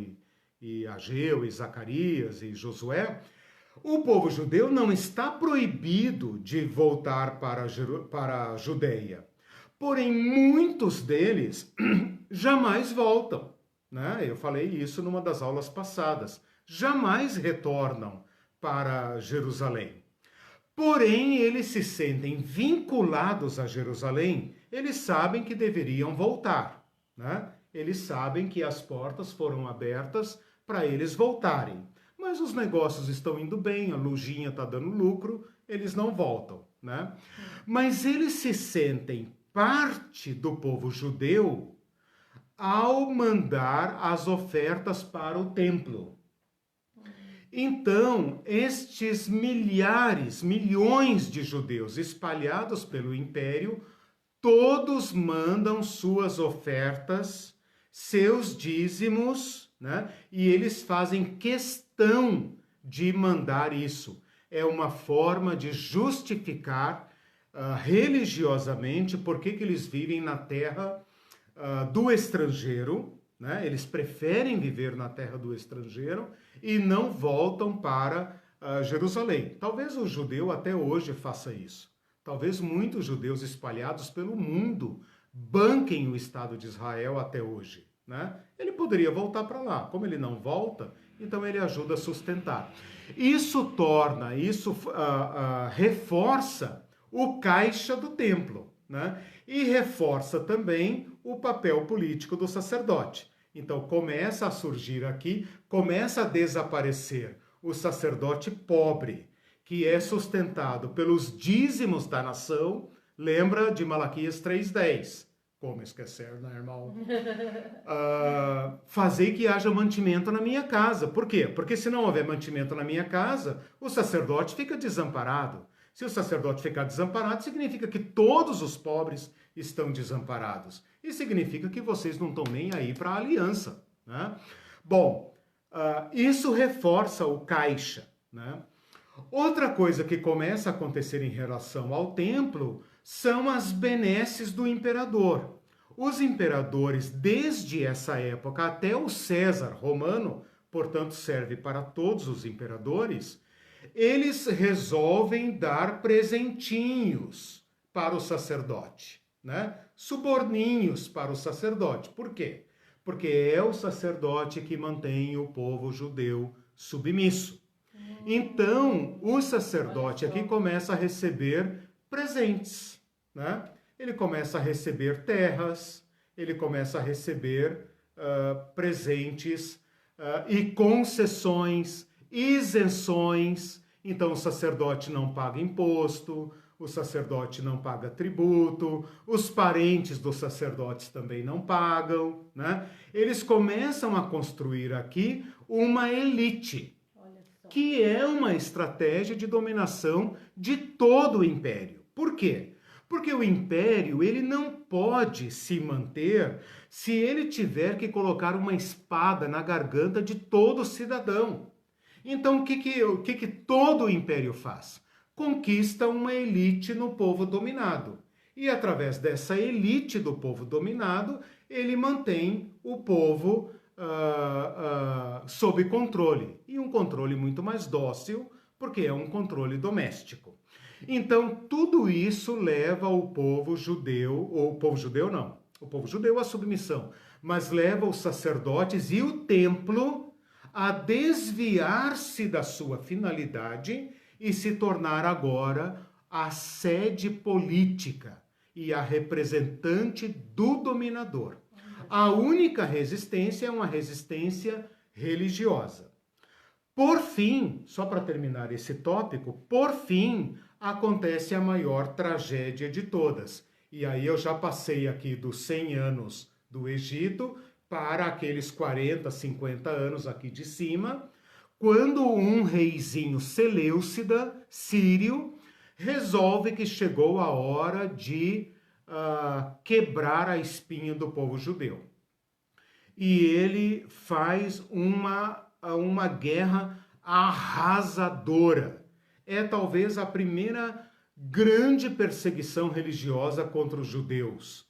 e Ageu e Zacarias e Josué, o povo judeu não está proibido de voltar para a Judéia. Porém, muitos deles jamais voltam, né? Eu falei isso numa das aulas passadas. Jamais retornam para Jerusalém. Porém, eles se sentem vinculados a Jerusalém, eles sabem que deveriam voltar, né? Eles sabem que as portas foram abertas para eles voltarem. Mas os negócios estão indo bem, a lojinha está dando lucro, eles não voltam, né? Mas eles se sentem parte do povo judeu ao mandar as ofertas para o templo. Então, estes milhões de judeus espalhados pelo império, todos mandam suas ofertas, seus dízimos, né? E eles fazem questão de mandar isso. É uma forma de justificar religiosamente por que eles vivem na terra do estrangeiro, né? Eles preferem viver na terra do estrangeiro e não voltam para Jerusalém. Talvez o judeu até hoje faça isso. Talvez muitos judeus espalhados pelo mundo banquem o Estado de Israel até hoje, né? Ele poderia voltar para lá. Como ele não volta, então ele ajuda a sustentar. Isso reforça o caixa do templo, né? E reforça também o papel político do sacerdote. Então começa a surgir aqui, começa a desaparecer o sacerdote pobre, que é sustentado pelos dízimos da nação. Lembra de Malaquias 3:10. Como esquecer, né, irmão? Fazer que haja mantimento na minha casa. Por quê? Porque se não houver mantimento na minha casa, o sacerdote fica desamparado. Se o sacerdote ficar desamparado, significa que todos os pobres estão desamparados. E significa que vocês não estão nem aí para a aliança, né? Bom, isso reforça o caixa, né? Outra coisa que começa a acontecer em relação ao templo são as benesses do imperador. Os imperadores, desde essa época até o César romano, portanto serve para todos os imperadores, eles resolvem dar presentinhos para o sacerdote, né? Suborninhos para o sacerdote. Por quê? Porque é o sacerdote que mantém o povo judeu submisso. Então, o sacerdote aqui começa a receber presentes, né? Ele começa a receber terras, ele começa a receber presentes e concessões, isenções. Então, o sacerdote não paga imposto, o sacerdote não paga tributo, os parentes dos sacerdotes também não pagam, né? Eles começam a construir aqui uma elite, que é uma estratégia de dominação de todo o império. Por quê? Porque o império ele não pode se manter se ele tiver que colocar uma espada na garganta de todo cidadão. Então, o que todo o império faz? Conquista uma elite no povo dominado. E através dessa elite do povo dominado, ele mantém o povo sob controle. E um controle muito mais dócil, porque é um controle doméstico. Então, tudo isso leva o povo judeu, ou o povo judeu não, o povo judeu à submissão, mas leva os sacerdotes e o templo a desviar-se da sua finalidade e se tornar agora a sede política e a representante do dominador. A única resistência é uma resistência religiosa. Por fim, só para terminar esse tópico, por fim, acontece a maior tragédia de todas. E aí eu já passei aqui dos 100 anos do Egito para aqueles 40, 50 anos aqui de cima, quando um reizinho Seleucida, sírio, resolve que chegou a hora de quebrar a espinha do povo judeu. E ele faz uma guerra arrasadora. É talvez a primeira grande perseguição religiosa contra os judeus,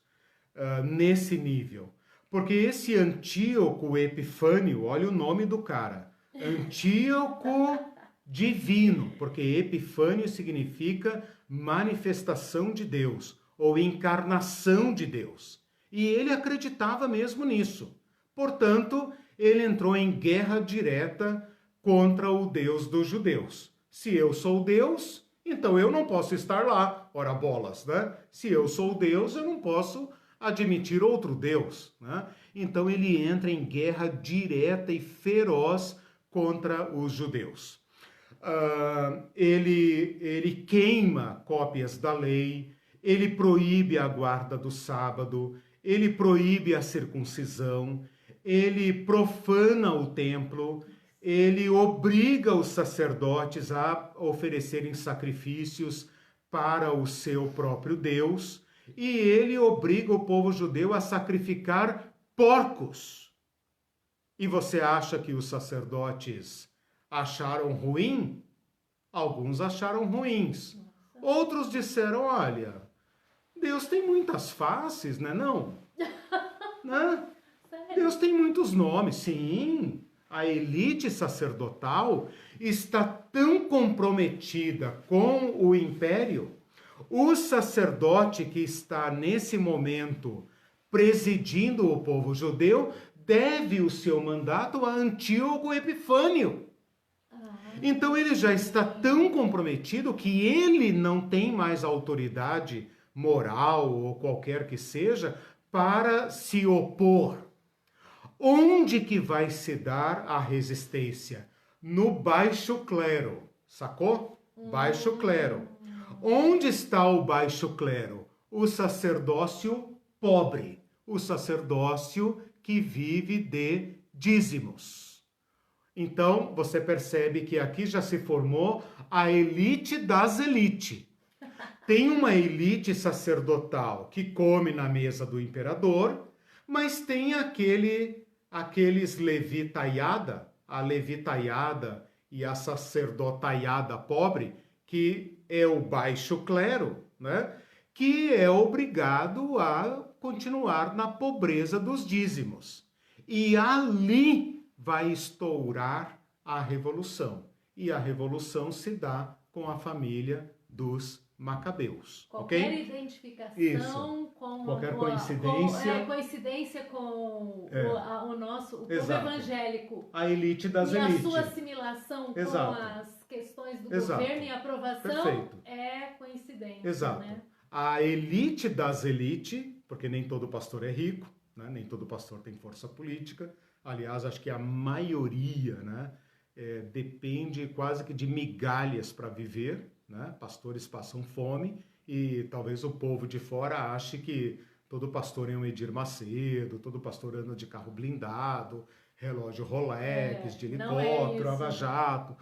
nesse nível. Porque esse Antíoco Epifânio, olha o nome do cara, Antíoco Divino, porque Epifânio significa manifestação de Deus, ou encarnação de Deus. E ele acreditava mesmo nisso. Portanto, ele entrou em guerra direta contra o Deus dos judeus. Se eu sou Deus, então eu não posso estar lá. Ora bolas, né? Se eu sou Deus, eu não posso admitir outro Deus, né? Então ele entra em guerra direta e feroz contra os judeus. Ele queima cópias da lei, ele proíbe a guarda do sábado, ele proíbe a circuncisão, ele profana o templo, ele obriga os sacerdotes a oferecerem sacrifícios para o seu próprio Deus, e ele obriga o povo judeu a sacrificar porcos. E você acha que os sacerdotes acharam ruim? Alguns acharam ruins. Outros disseram, olha, Deus tem muitas faces, né? Não? Né? Deus tem muitos nomes, sim. A elite sacerdotal está tão comprometida com o império. O sacerdote que está nesse momento presidindo o povo judeu deve o seu mandato a Antíoco Epifânio. Então ele já está tão comprometido que ele não tem mais autoridade moral ou qualquer que seja para se opor. Onde que vai se dar a resistência? No baixo clero, sacou? Baixo clero. Onde está o baixo clero? O sacerdócio pobre, o sacerdócio que vive de dízimos. Então, você percebe que aqui já se formou a elite das elites. Tem uma elite sacerdotal que come na mesa do imperador, mas tem aqueles levitaiada, a levitaiada e a sacerdotaiada pobre, que é o baixo clero, né? Que é obrigado a continuar na pobreza dos dízimos. E ali vai estourar a revolução. E a revolução se dá com a família dos Macabeus. Qualquer ok? identificação Isso. com qualquer coincidência. coincidência com o nosso povo Exato. evangélico. A elite das e elites. a sua assimilação Exato. com as questões do Exato. governo e aprovação Perfeito. é coincidência. Exato. Né? A elite das elites, porque nem todo pastor é rico, né? Nem todo pastor tem força política. Aliás, acho que a maioria, né, depende quase que de migalhas para viver, né? Pastores passam fome e talvez o povo de fora ache que todo pastor é um Edir Macedo, todo pastor anda de carro blindado, relógio Rolex, de helicóptero, Lava Jato.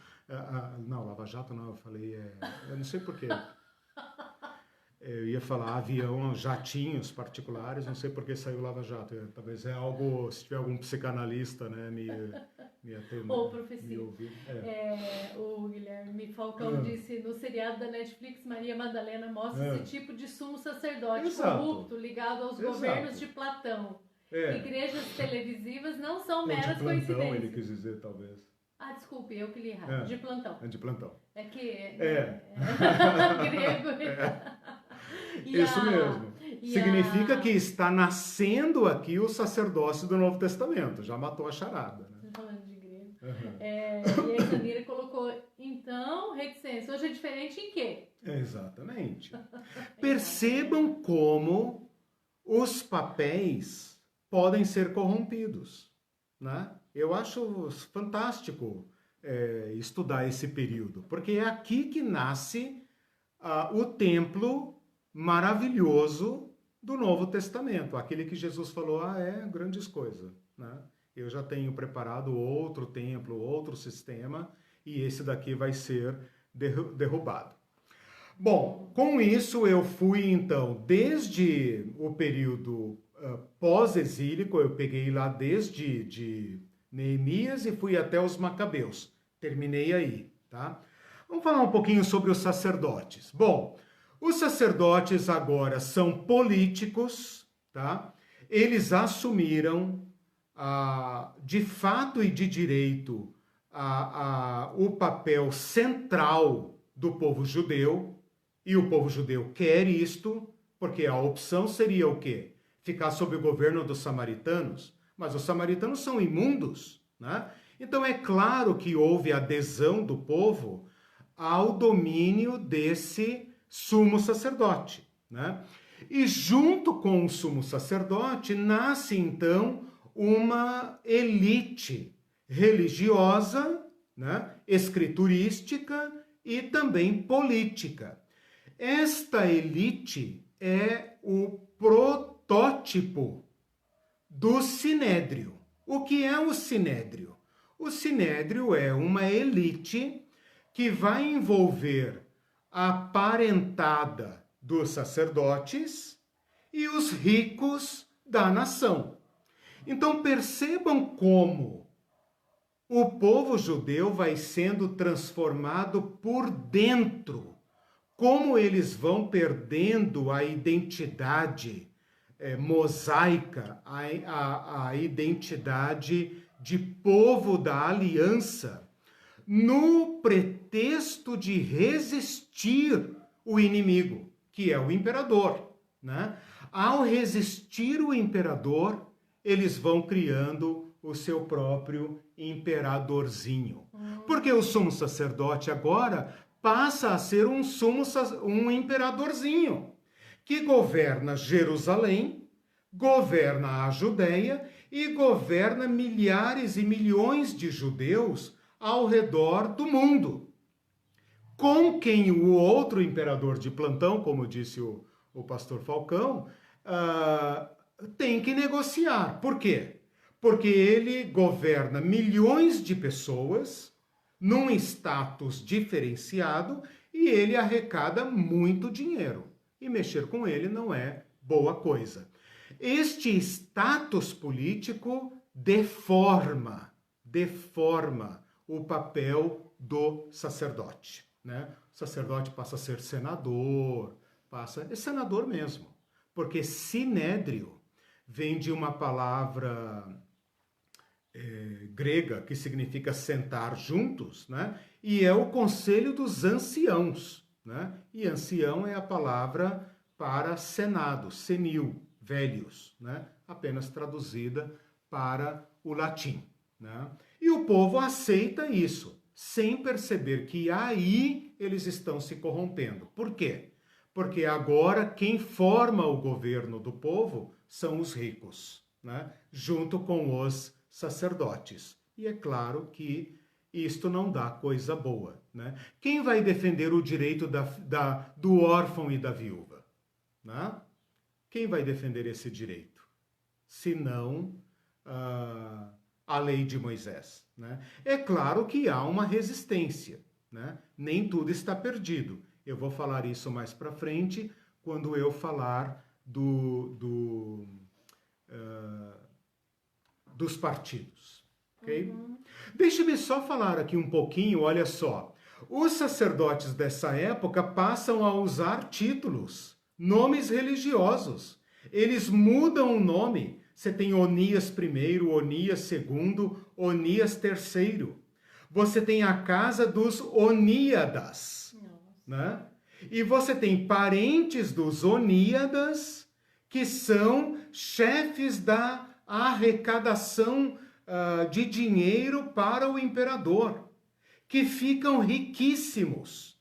Não, Lava Jato não, eu falei, eu não sei porquê. Eu ia falar avião, jatinhos particulares, não sei por que saiu Lava Jato. Talvez é algo, se tiver algum psicanalista, né, me atender. Ou profecia. O Guilherme Falcão disse, no seriado da Netflix, Maria Madalena mostra esse tipo de sumo sacerdote corrupto, ligado aos governos de Platão. Igrejas televisivas não são meras coincidências. Ele quis dizer, talvez. Ah, desculpe, eu que li errado. De plantão. De plantão. É que... É. Grego. Isso mesmo. Significa que está nascendo aqui o sacerdócio do Novo Testamento. Já matou a charada. Né? Falando de grego. E a Isanira colocou, então, reticência. Hoje é diferente em quê? Exatamente. Percebam como os papéis podem ser corrompidos. Né? Eu acho fantástico estudar esse período, porque é aqui que nasce o templo maravilhoso do Novo Testamento, aquele que Jesus falou, grandes coisas, né? Eu já tenho preparado outro templo, outro sistema, e esse daqui vai ser derrubado. Bom, com isso eu fui então, desde o período pós-exílico, eu peguei lá desde de Neemias e fui até os Macabeus. Terminei aí, tá? Vamos falar um pouquinho sobre os sacerdotes. Bom, os sacerdotes agora são políticos, tá? Eles assumiram, de fato e de direito, o papel central do povo judeu, e o povo judeu quer isto, porque a opção seria o quê? Ficar sob o governo dos samaritanos, mas os samaritanos são imundos, né? Então é claro que houve adesão do povo ao domínio desse sumo sacerdote, né? E junto com o sumo sacerdote nasce então uma elite religiosa, né? Escriturística e também política. Esta elite é o protótipo do sinédrio. O que é o sinédrio? O sinédrio é uma elite que vai envolver a parentada dos sacerdotes e os ricos da nação. Então percebam como o povo judeu vai sendo transformado por dentro, como eles vão perdendo a identidade mosaica, a identidade de povo da aliança, no pretexto de resistir o inimigo, que é o imperador, né? Ao resistir o imperador, eles vão criando o seu próprio imperadorzinho. Porque o sumo sacerdote agora passa a ser um imperadorzinho, que governa Jerusalém, governa a Judéia e governa milhares e milhões de judeus ao redor do mundo. Com quem o outro imperador de plantão, como disse o pastor Falcão, tem que negociar. Por quê? Porque ele governa milhões de pessoas num status diferenciado e ele arrecada muito dinheiro. E mexer com ele não é boa coisa. Este status político deforma o papel do sacerdote, né? O sacerdote passa a ser senador, é senador mesmo, porque sinédrio vem de uma palavra grega que significa sentar juntos, né? E é o conselho dos anciãos, né? E ancião é a palavra para senado, senil, velhos, né? Apenas traduzida para o latim, né? E o povo aceita isso, sem perceber que aí eles estão se corrompendo. Por quê? Porque agora quem forma o governo do povo são os ricos, né? Junto com os sacerdotes. E é claro que isto não dá coisa boa, né? Quem vai defender o direito do órfão e da viúva, né? Quem vai defender esse direito? Se não a lei de Moisés, né? É claro que há uma resistência, né? Nem tudo está perdido. Eu vou falar isso mais para frente, quando eu falar dos partidos, ok? Deixe-me só falar aqui um pouquinho, olha só. Os sacerdotes dessa época passam a usar títulos, nomes religiosos. Eles mudam o nome. Você tem Onias I, Onias II, Onias III. Você tem a casa dos Oníadas, né? E você tem parentes dos Oníadas que são chefes da arrecadação de dinheiro para o imperador, que ficam riquíssimos.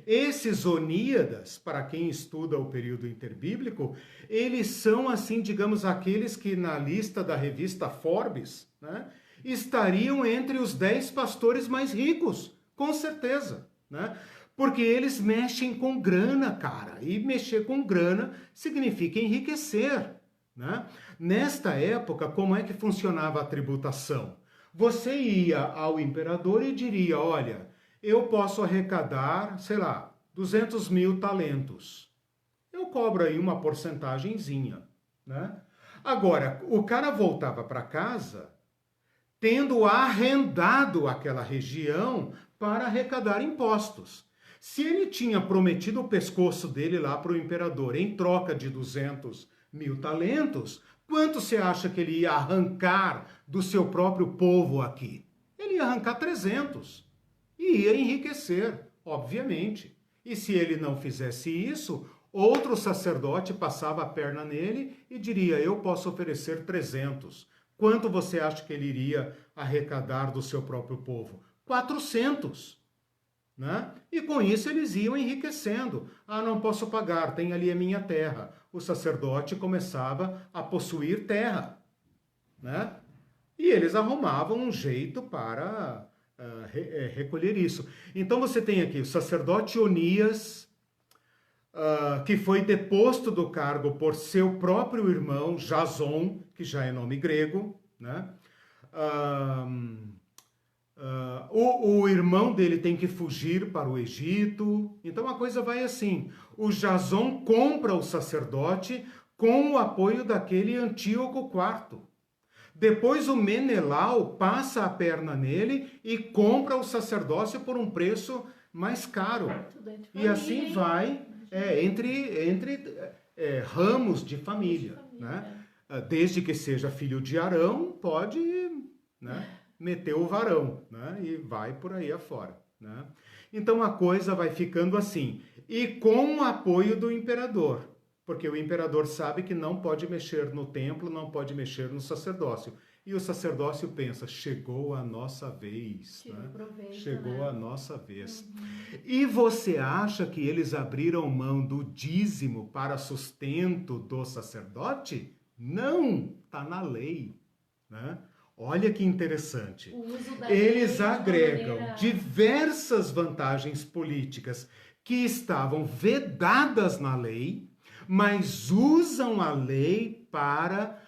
Esses Oníadas, para quem estuda o período interbíblico, eles são, assim, digamos, aqueles que na lista da revista Forbes, né, estariam entre os 10 pastores mais ricos, com certeza, né? Porque eles mexem com grana, cara. E mexer com grana significa enriquecer, né? Nesta época, como é que funcionava a tributação? Você ia ao imperador e diria, olha, eu posso arrecadar, sei lá, 200 mil talentos. Eu cobro aí uma porcentagenzinha, né? Agora, o cara voltava para casa tendo arrendado aquela região para arrecadar impostos. Se ele tinha prometido o pescoço dele lá para o imperador em troca de 200 mil talentos, quanto você acha que ele ia arrancar do seu próprio povo aqui? Ele ia arrancar 300 e ia enriquecer, obviamente. E se ele não fizesse isso, outro sacerdote passava a perna nele e diria, eu posso oferecer 300. Quanto você acha que ele iria arrecadar do seu próprio povo? 400. Né? E com isso eles iam enriquecendo. Ah, não posso pagar, tem ali a minha terra. O sacerdote começava a possuir terra, né? E eles arrumavam um jeito para recolher isso. Então você tem aqui o sacerdote Onias, que foi deposto do cargo por seu próprio irmão Jason, que já é nome grego, né? O irmão dele tem que fugir para o Egito. Então a coisa vai assim. O Jason compra o sacerdote com o apoio daquele Antíoco IV. Depois o Menelau passa a perna nele e compra o sacerdócio por um preço mais caro. E assim vai entre ramos de família. Né? Desde que seja filho de Arão, pode, né, meter o varão, né, e vai por aí afora. Né? Então a coisa vai ficando assim. E com o apoio do imperador. Porque o imperador sabe que não pode mexer no templo, não pode mexer no sacerdócio. E o sacerdócio pensa, chegou a nossa vez. Né? Proveito, chegou né? a nossa vez. E você acha que eles abriram mão do dízimo para sustento do sacerdote? Não, está na lei. Né? Olha que interessante. Eles agregam diversas vantagens políticas que estavam vedadas na lei, mas usam a lei para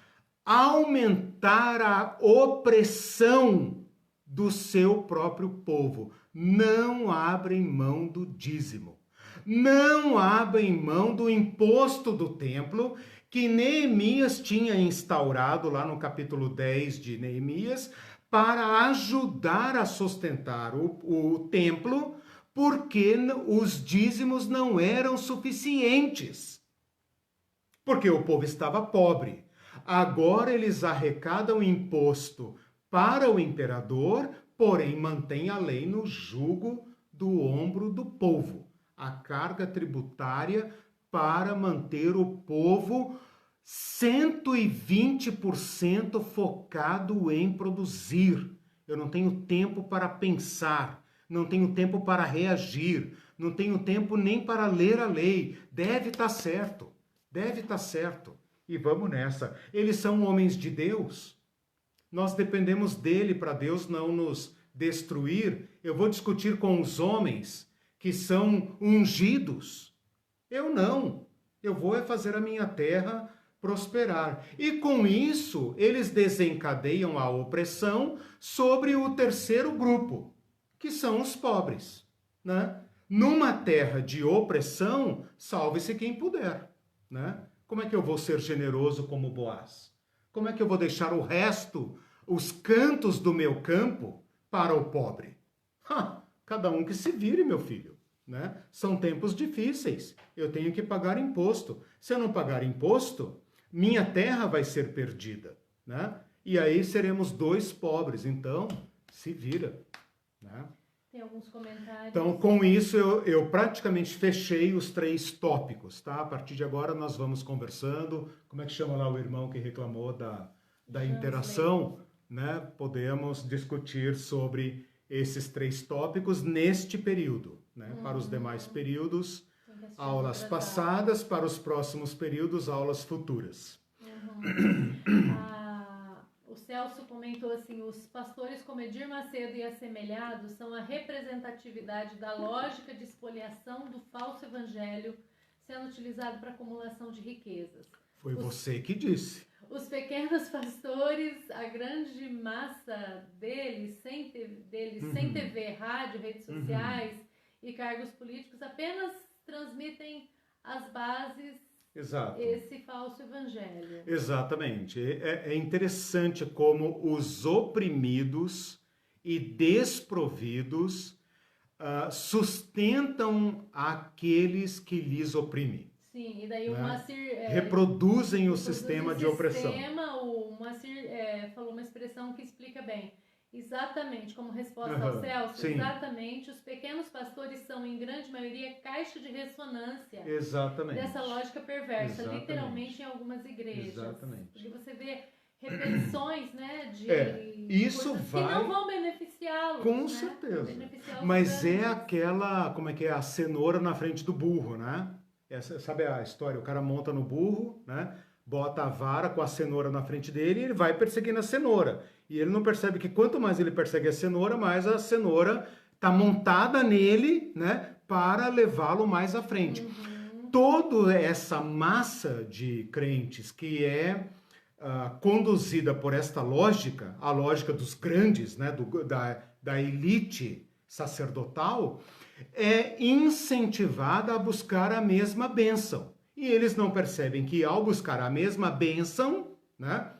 aumentar a opressão do seu próprio povo. Não abrem mão do dízimo. Não abrem mão do imposto do templo que Neemias tinha instaurado lá no capítulo 10 de Neemias para ajudar a sustentar o templo, porque os dízimos não eram suficientes. Porque o povo estava pobre. Agora eles arrecadam imposto para o imperador, porém mantém a lei no jugo do ombro do povo. A carga tributária para manter o povo 120% focado em produzir. Eu não tenho tempo para pensar, não tenho tempo para reagir, não tenho tempo nem para ler a lei. Deve estar certo, deve estar certo. E vamos nessa. Eles são homens de Deus. Nós dependemos dele para Deus não nos destruir. Eu vou discutir com os homens que são ungidos. Eu não. Eu vou fazer a minha terra prosperar. E com isso, eles desencadeiam a opressão sobre o terceiro grupo, que são os pobres. Né? Numa terra de opressão, salve-se quem puder. Né? Como é que eu vou ser generoso como Boaz? Como é que eu vou deixar o resto, os cantos do meu campo, para o pobre? Cada um que se vire, meu filho. Né? São tempos difíceis. Eu tenho que pagar imposto. Se eu não pagar imposto, minha terra vai ser perdida. Né? E aí seremos 2 pobres. Então, se vira. né? Tem alguns comentários. Então, com isso, eu praticamente fechei os 3 tópicos, tá? A partir de agora, nós vamos conversando. Como é que chama lá o irmão que reclamou da interação? Né? Podemos discutir sobre esses 3 tópicos neste período, né? Para os demais períodos, aulas passadas, para os próximos períodos, aulas futuras. O Celso comentou assim: os pastores como Edir Macedo e assemelhados são a representatividade da lógica de espoliação do falso evangelho sendo utilizado para acumulação de riquezas. Foi você que disse. Os pequenos pastores, a grande massa deles, sem TV, rádio, redes sociais e cargos políticos, apenas transmitem as bases. Exato. Esse falso evangelho. Exatamente. É interessante como os oprimidos e desprovidos sustentam aqueles que lhes oprimem. Sim, e daí o Moacir... reproduzem o sistema de opressão. O Moacir falou uma expressão que explica bem. Exatamente, como resposta ao Celso, sim. Exatamente, os pequenos pastores são, em grande maioria, caixa de ressonância dessa lógica perversa, literalmente em algumas igrejas. Exatamente. Porque você vê repetições, né, de isso coisas vai... que não vão beneficiá-los. Com né? certeza. Mas é aquela, como é que é, a cenoura na frente do burro, né? Sabe a história? O cara monta no burro, né? Bota a vara com a cenoura na frente dele e ele vai perseguindo a cenoura. E ele não percebe que quanto mais ele persegue a cenoura, mais a cenoura está montada nele, né? Para levá-lo mais à frente. Toda essa massa de crentes que é conduzida por esta lógica, a lógica dos grandes, né? Da elite sacerdotal, é incentivada a buscar a mesma bênção. E eles não percebem que ao buscar a mesma bênção, né,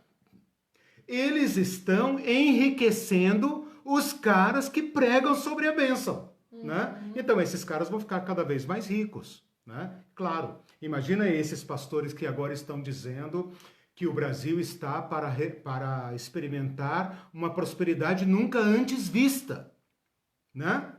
eles estão enriquecendo os caras que pregam sobre a bênção. Né? Então esses caras vão ficar cada vez mais ricos. Né? Claro, imagina esses pastores que agora estão dizendo que o Brasil está para experimentar uma prosperidade nunca antes vista. Né?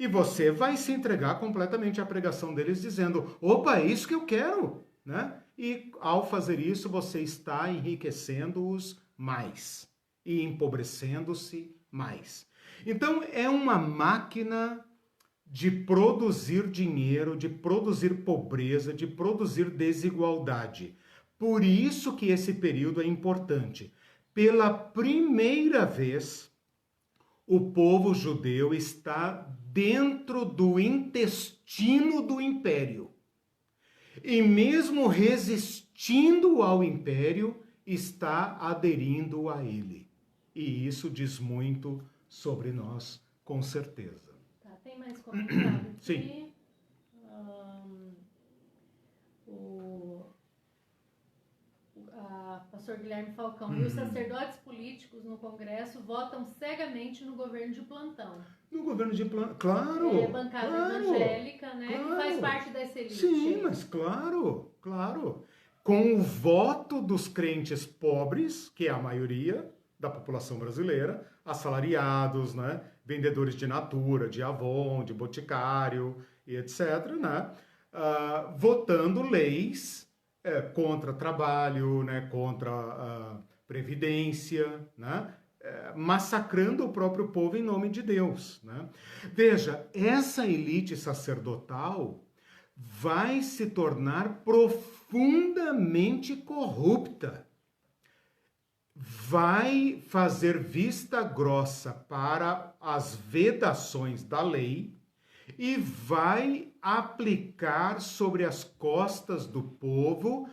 E você vai se entregar completamente à pregação deles dizendo, opa, é isso que eu quero, né? E ao fazer isso, você está enriquecendo-os mais e empobrecendo-se mais. Então, é uma máquina de produzir dinheiro, de produzir pobreza, de produzir desigualdade. Por isso que esse período é importante. Pela primeira vez, o povo judeu está dentro do intestino do império. E mesmo resistindo ao império, está aderindo a ele. E isso diz muito sobre nós, com certeza. Tá, tem mais comentário aqui? Sim. Pastor Guilherme Falcão. E os sacerdotes políticos no Congresso votam cegamente no governo de plantão. No governo de plantão, claro. Bancada evangélica, né? Claro. Que faz parte dessa elite. Sim, mas claro. Com o voto dos crentes pobres, que é a maioria da população brasileira, assalariados, né? Vendedores de Natura, de Avon, de Boticário e etc., né? Votando leis contra trabalho, né, contra previdência, né, massacrando o próprio povo em nome de Deus. Né? Veja, essa elite sacerdotal vai se tornar profundamente corrupta. Vai fazer vista grossa para as vedações da lei e vai aplicar sobre as costas do povo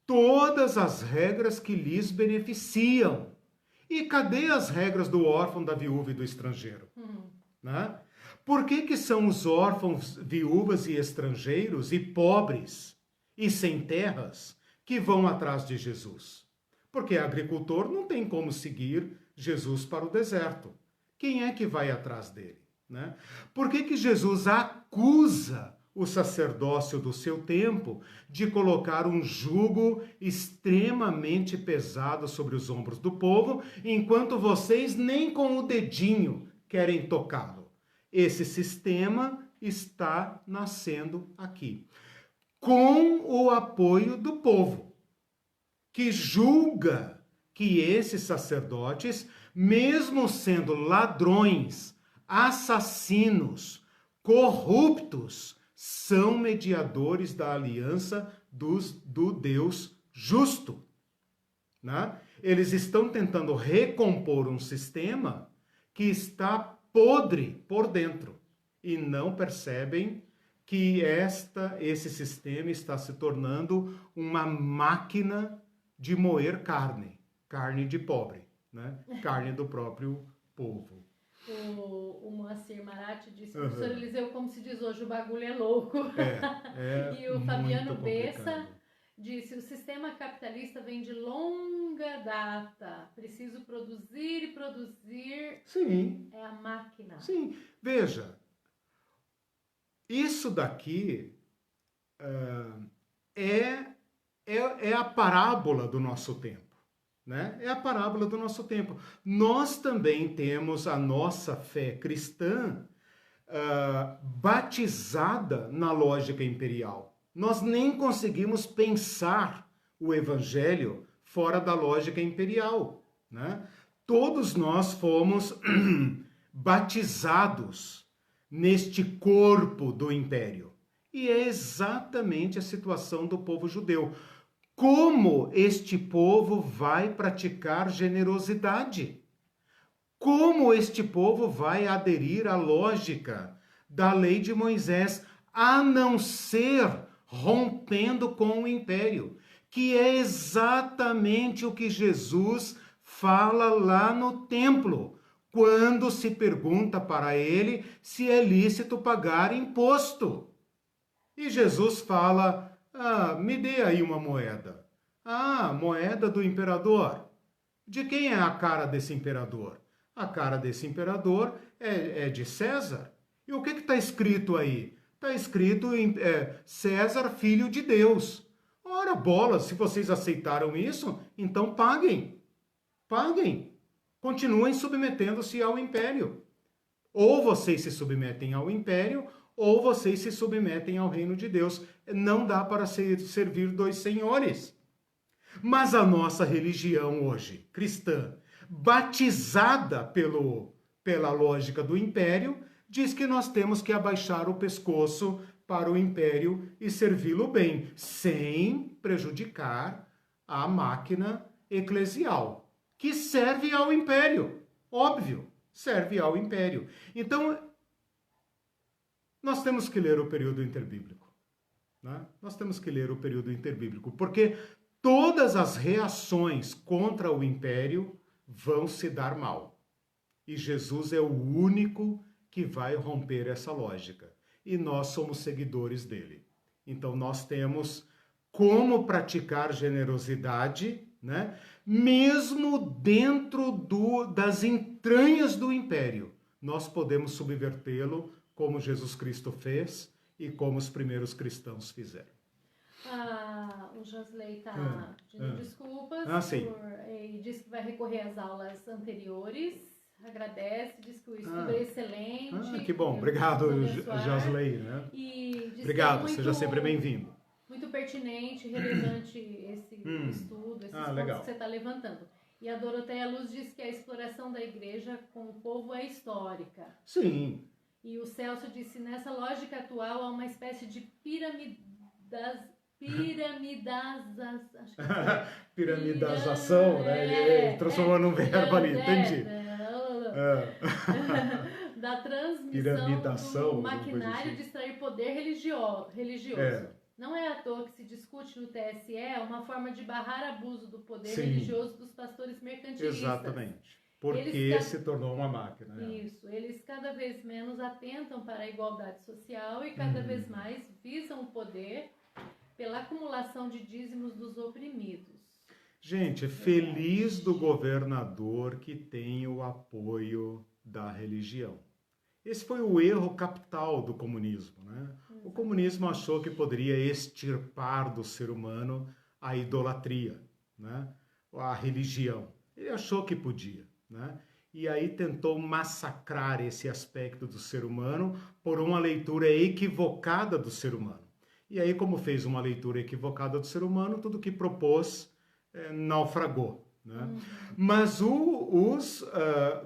todas as regras que lhes beneficiam. E cadê as regras do órfão, da viúva e do estrangeiro? Né? Por que são os órfãos, viúvas e estrangeiros e pobres e sem terras que vão atrás de Jesus? Porque agricultor não tem como seguir Jesus para o deserto. Quem é que vai atrás dele? Né? Por que Jesus acusa o sacerdócio do seu tempo de colocar um jugo extremamente pesado sobre os ombros do povo, enquanto vocês nem com o dedinho querem tocá-lo? Esse sistema está nascendo aqui, com o apoio do povo, que julga que esses sacerdotes, mesmo sendo ladrões, assassinos, corruptos, são mediadores da aliança do Deus justo. Né? Eles estão tentando recompor um sistema que está podre por dentro e não percebem que esse sistema está se tornando uma máquina de moer carne de pobre, né? Carne do próprio povo. O Moacir Marati disse, professor Eliseu, como se diz hoje, o bagulho é louco. E o Fabiano Bessa disse, o sistema capitalista vem de longa data, preciso produzir e produzir. Sim. É a máquina. Sim, veja, isso daqui é a parábola do nosso tempo. Né? É a parábola do nosso tempo. Nós também temos a nossa fé cristã batizada na lógica imperial. Nós nem conseguimos pensar o evangelho fora da lógica imperial. Né? Todos nós fomos batizados neste corpo do império. E é exatamente a situação do povo judeu. Como este povo vai praticar generosidade? Como este povo vai aderir à lógica da lei de Moisés, a não ser rompendo com o império, que é exatamente o que Jesus fala lá no templo, quando se pergunta para ele se é lícito pagar imposto. E Jesus fala, me dê aí uma moeda. Moeda do imperador. De quem é a cara desse imperador? A cara desse imperador é de César. E o que está escrito aí? Está escrito em César, filho de Deus. Ora, bolas, se vocês aceitaram isso, então paguem. Paguem. Continuem submetendo-se ao império. Ou vocês se submetem ao império, ou vocês se submetem ao reino de Deus. Não dá para servir dois senhores. Mas a nossa religião hoje, cristã, batizada pela lógica do império, diz que nós temos que abaixar o pescoço para o império e servi-lo bem, sem prejudicar a máquina eclesial, que serve ao império. Óbvio, serve ao império. Então, nós temos que ler o período interbíblico. Né? Nós temos que ler o período interbíblico, porque todas as reações contra o império vão se dar mal. E Jesus é o único que vai romper essa lógica. E nós somos seguidores dele. Então nós temos como praticar generosidade, né? Mesmo dentro das entranhas do império. Nós podemos subvertê-lo como Jesus Cristo fez e como os primeiros cristãos fizeram. O Josley está pedindo desculpas e diz que vai recorrer às aulas anteriores. Agradece, diz que o estudo é excelente. Que bom, obrigado, Josley. Né? Obrigado, seja sempre bem-vindo. Muito pertinente, relevante esse estudo, esses pontos legal. Que você está levantando. E a Doroteia Luz diz que a exploração da igreja com o povo é histórica. Sim. E o Celso disse, nessa lógica atual há uma espécie de piramidação, né? Ele transformou num verbo ali, entendi. Da transmissão do maquinário de extrair poder religioso. Não é à toa que se discute no TSE uma forma de barrar abuso do poder religioso dos pastores mercantilistas. Exatamente. Porque se tornou uma máquina. Isso. Eles cada vez menos atentam para a igualdade social e cada vez mais visam o poder pela acumulação de dízimos dos oprimidos. Gente, feliz do governador que tem o apoio da religião. Esse foi o erro capital do comunismo, né? O comunismo achou que poderia extirpar do ser humano a idolatria, né? A religião. Ele achou que podia, né? e aí tentou massacrar esse aspecto do ser humano por uma leitura equivocada do ser humano. E aí, como fez uma leitura equivocada do ser humano, tudo que propôs naufragou. Né? Mas os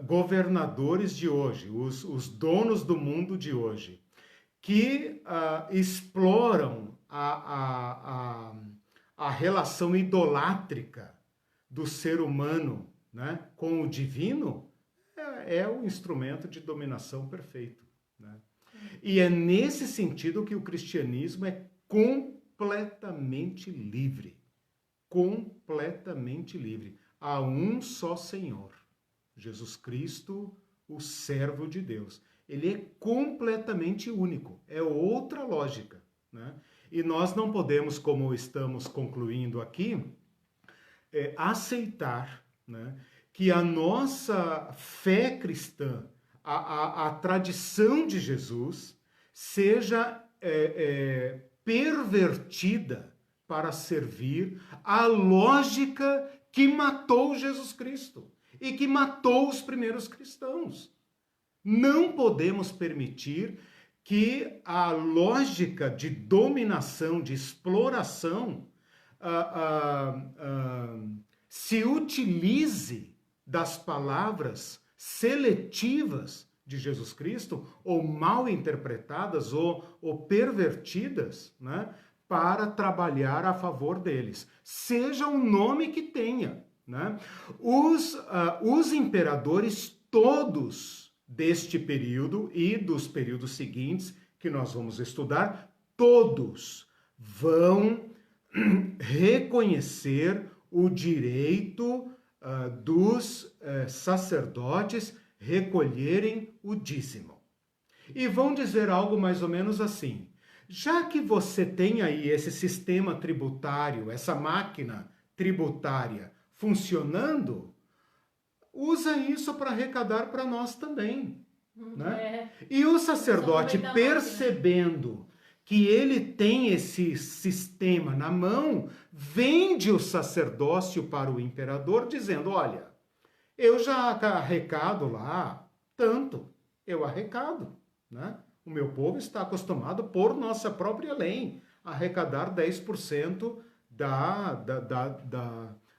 governadores de hoje, os donos do mundo de hoje, que exploram a relação idolátrica do ser humano, né, com o divino, é o instrumento de dominação perfeito. Né? E é nesse sentido que o cristianismo é completamente livre. Completamente livre. Há um só Senhor, Jesus Cristo, o servo de Deus. Ele é completamente único, é outra lógica. Né? E nós não podemos, como estamos concluindo aqui, aceitar, né, que a nossa fé cristã, a tradição de Jesus, seja pervertida para servir a lógica que matou Jesus Cristo e que matou os primeiros cristãos. Não podemos permitir que a lógica de dominação, de exploração, se utilize das palavras seletivas de Jesus Cristo, ou mal interpretadas, ou pervertidas, né, para trabalhar a favor deles. Seja o nome que tenha. Né? Os imperadores todos deste período e dos períodos seguintes, que nós vamos estudar, todos vão reconhecer o direito dos sacerdotes recolherem o dízimo. E vão dizer algo mais ou menos assim: já que você tem aí esse sistema tributário, essa máquina tributária funcionando, usa isso para arrecadar para nós também. Né? E o sacerdote, percebendo que ele tem esse sistema na mão, vende o sacerdócio para o imperador, dizendo: olha, eu já arrecado lá tanto, eu arrecado, né? O meu povo está acostumado, por nossa própria lei, a arrecadar 10%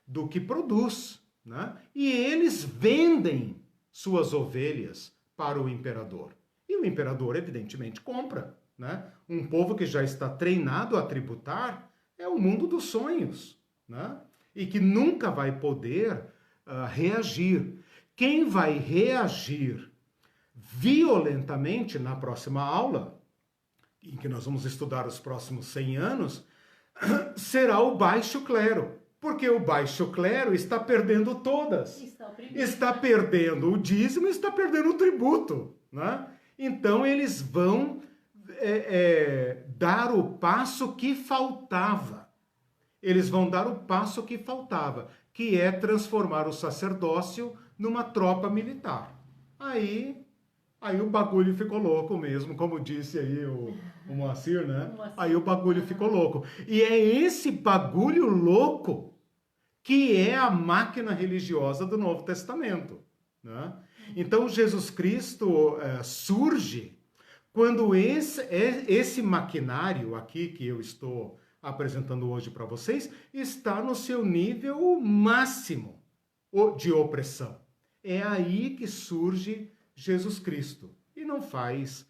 do que produz. Né? E eles vendem suas ovelhas para o imperador. E o imperador, evidentemente, compra. Né? Um povo que já está treinado a tributar é o mundo dos sonhos. Né? E que nunca vai poder reagir. Quem vai reagir violentamente na próxima aula, em que nós vamos estudar os próximos 100 anos, será o baixo clero. Porque o baixo clero está perdendo todas. Está perdendo o dízimo e está perdendo o tributo. Né? Então eles vão dar o passo que faltava. Eles vão dar o passo que faltava, que é transformar o sacerdócio numa tropa militar. Aí o bagulho ficou louco mesmo, como disse aí o Moacir, né? Aí o bagulho ficou louco. E é esse bagulho louco que é a máquina religiosa do Novo Testamento. Né? Então Jesus Cristo surge quando esse maquinário aqui que eu estou apresentando hoje para vocês está no seu nível máximo de opressão. É aí que surge Jesus Cristo. E não faz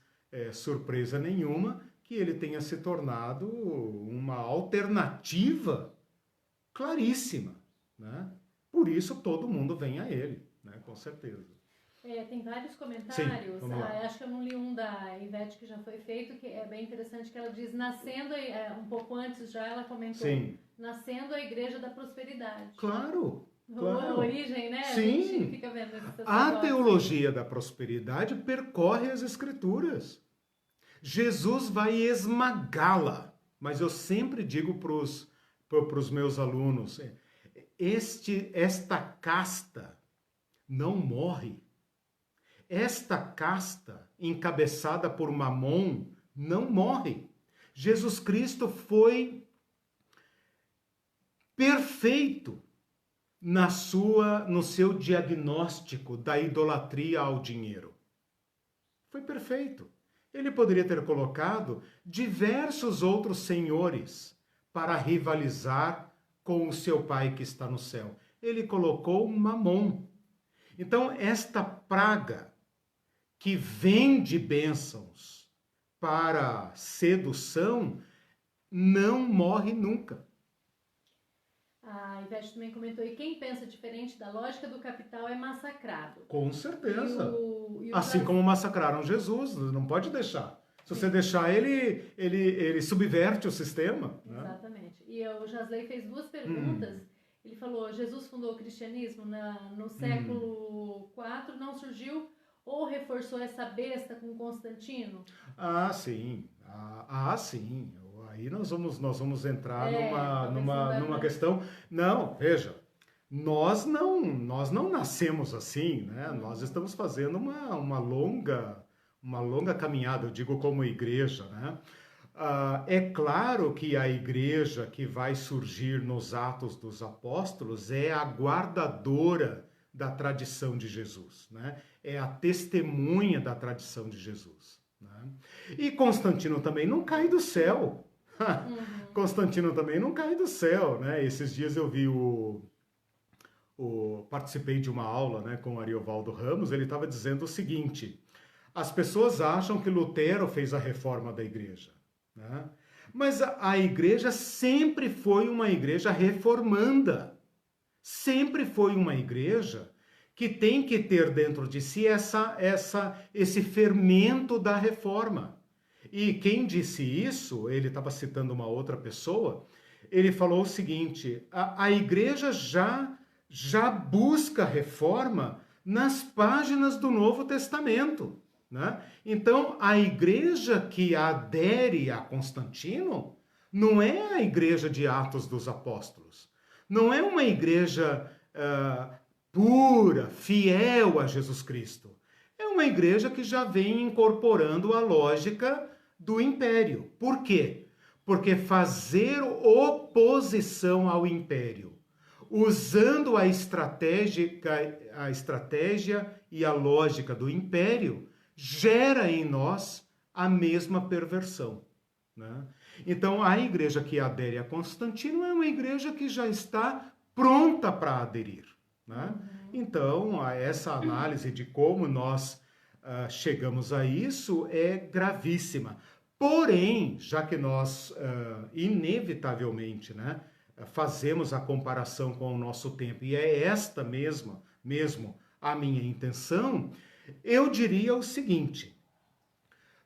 surpresa nenhuma que ele tenha se tornado uma alternativa claríssima. Né? Por isso todo mundo vem a ele, né? Com certeza. Tem vários comentários. Sim, acho que eu não li um da Ivete que já foi feito, que é bem interessante, que ela diz, nascendo, um pouco antes já ela comentou, sim, nascendo a Igreja da Prosperidade. Claro. A origem, né? Sim. A gente fica vendo a teologia da prosperidade percorre as Escrituras. Jesus vai esmagá-la. Mas eu sempre digo para os meus alunos, esta casta não morre. Esta casta, encabeçada por Mamon, não morre. Jesus Cristo foi perfeito no seu diagnóstico da idolatria ao dinheiro. Foi perfeito. Ele poderia ter colocado diversos outros senhores para rivalizar com o seu pai que está no céu. Ele colocou Mamon. Então, esta praga que vende bênçãos para sedução não morre nunca. A Ivete também comentou, e quem pensa diferente da lógica do capital é massacrado. Com certeza. E o Assim como massacraram Jesus, não pode deixar. Se você deixar, ele subverte o sistema. Exatamente. Né? E o Jasley fez duas perguntas. Ele falou, Jesus fundou o cristianismo no século IV, não surgiu ou reforçou essa besta com Constantino? Sim. Sim. Aí nós vamos entrar numa questão. Não, veja, nós não nascemos assim, né? Nós estamos fazendo uma longa caminhada, eu digo como igreja, né? É claro que a igreja que vai surgir nos Atos dos Apóstolos é a guardadora da tradição de Jesus, né? É a testemunha da tradição de Jesus, né? E Constantino também não cai do céu. Constantino também não cai do céu, né? Esses dias eu vi participei de uma aula, né, com o Ariovaldo Ramos. Ele estava dizendo o seguinte: as pessoas acham que Lutero fez a reforma da igreja, né? Mas a igreja sempre foi uma igreja reformanda, sempre foi uma igreja que tem que ter dentro de si esse fermento da reforma. E quem disse isso, ele estava citando uma outra pessoa, ele falou o seguinte: a igreja já busca reforma nas páginas do Novo Testamento, né? Então, a igreja que adere a Constantino não é a igreja de Atos dos Apóstolos, não é uma igreja pura, fiel a Jesus Cristo. É uma igreja que já vem incorporando a lógica do império. Por quê? Porque fazer oposição ao império, usando a estratégia e a lógica do império, gera em nós a mesma perversão, né? Então, a igreja que adere a Constantino é uma igreja que já está pronta para aderir, né? Então, essa análise de como nós chegamos a isso é gravíssima. Porém, já que nós inevitavelmente, né, fazemos a comparação com o nosso tempo, e é esta mesmo a minha intenção, eu diria o seguinte: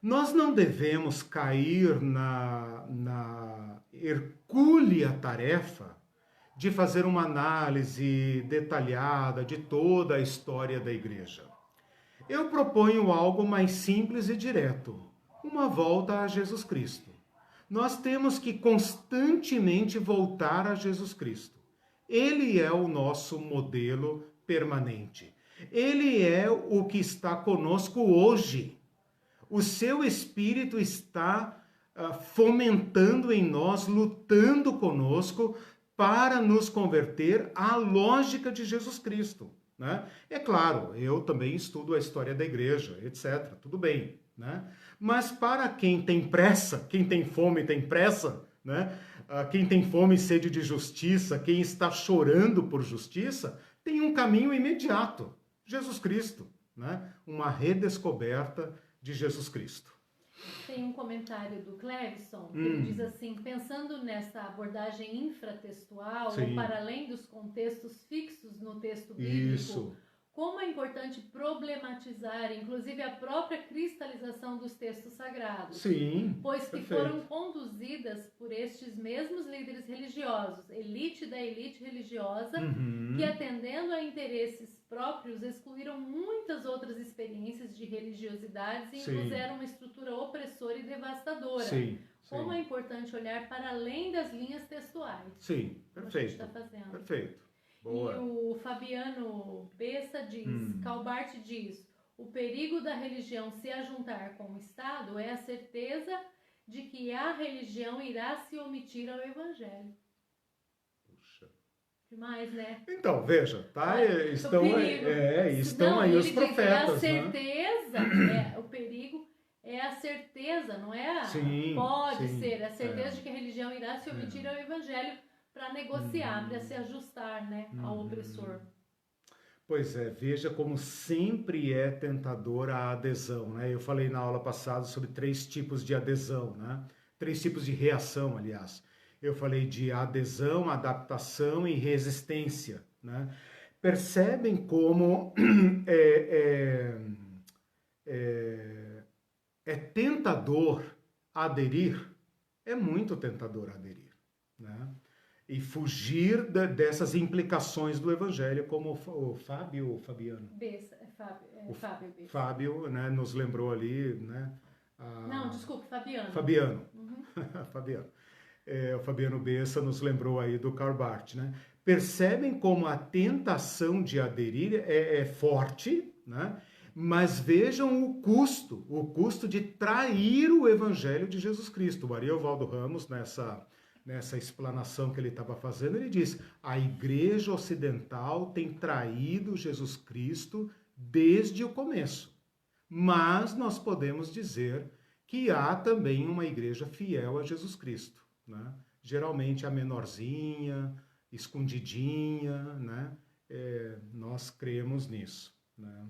nós não devemos cair na hercúlea tarefa de fazer uma análise detalhada de toda a história da igreja. Eu proponho algo mais simples e direto: uma volta a Jesus Cristo. Nós temos que constantemente voltar a Jesus Cristo. Ele é o nosso modelo permanente. Ele é o que está conosco hoje. O seu Espírito está fomentando em nós, lutando conosco para nos converter à lógica de Jesus Cristo, né? É claro, eu também estudo a história da igreja, etc. Tudo bem, né? Mas para quem tem pressa, quem tem fome tem pressa, né? Quem tem fome e sede de justiça, quem está chorando por justiça, tem um caminho imediato: Jesus Cristo, né? Uma redescoberta de Jesus Cristo. Tem um comentário do Clevison, que ele diz assim: pensando nessa abordagem infratextual, ou para além dos contextos fixos no texto bíblico, como é importante problematizar, inclusive, a própria cristalização dos textos sagrados. Sim, pois que foram conduzidas por estes mesmos líderes religiosos, elite da elite religiosa, que, atendendo a interesses próprios, excluíram muitas outras experiências de religiosidades e impuseram uma estrutura opressora e devastadora. Como é importante olhar para além das linhas textuais. Sim, perfeito. Tá fazendo. Perfeito. Boa. E o Fabiano Bessa diz, Calbart diz: o perigo da religião se ajuntar com o Estado é a certeza de que a religião irá se omitir ao Evangelho. Puxa. Demais, né? Então, veja, tá? Olha, Estão, o perigo. estão Não, aí ele os diz, profetas, é a certeza, o perigo é a certeza, não é Sim, pode sim. ser, a certeza de que a religião irá se omitir ao evangelho para negociar, para se ajustar, né, ao opressor. Pois é, veja como sempre é tentadora a adesão, né? Eu falei na aula passada sobre 3 tipos de adesão, né? 3 tipos de reação, aliás. Eu falei de adesão, adaptação e resistência, né? Percebem como é, é, é tentador aderir? É muito tentador aderir, né? E fugir dessas implicações do evangelho, como o Fábio, o Fabiano. Bessa, Fábio Bessa. Fábio, né, nos lembrou ali, né? Não, desculpe, Fabiano. Fabiano. Fabiano. O Fabiano Bessa nos lembrou aí do Karl Barth, né? Percebem como a tentação de aderir é forte, né? Mas vejam o custo de trair o evangelho de Jesus Cristo. O Ariovaldo Ramos, nessa explanação que ele estava fazendo, ele diz: a igreja ocidental tem traído Jesus Cristo desde o começo. Mas nós podemos dizer que há também uma igreja fiel a Jesus Cristo, né? Geralmente a menorzinha, escondidinha, né? Nós cremos nisso, né?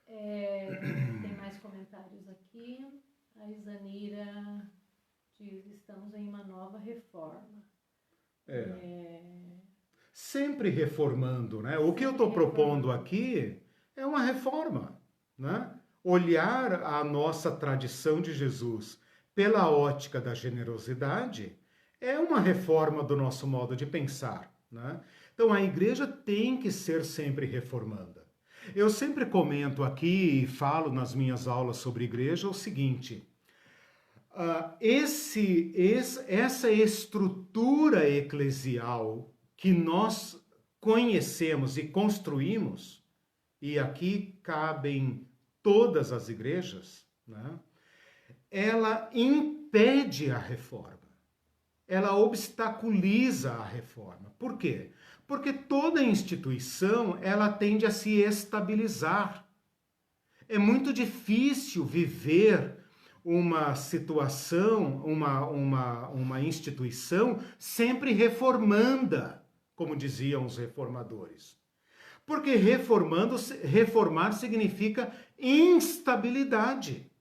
Tem mais comentários aqui. A Isanira diz: estamos em uma nova reforma. Sempre reformando, né? O que eu estou propondo aqui é uma reforma, né? Olhar a nossa tradição de Jesus pela ótica da generosidade é uma reforma do nosso modo de pensar, né? Então a igreja tem que ser sempre reformanda. Eu sempre comento aqui e falo nas minhas aulas sobre igreja o seguinte: essa estrutura eclesial que nós conhecemos e construímos, e aqui cabem todas as igrejas, né? Ela impede a reforma, ela obstaculiza a reforma. Por quê? Porque toda instituição ela tende a se estabilizar. É muito difícil viver uma situação, uma instituição sempre reformanda, como diziam os reformadores. Porque reformar significa instabilidade.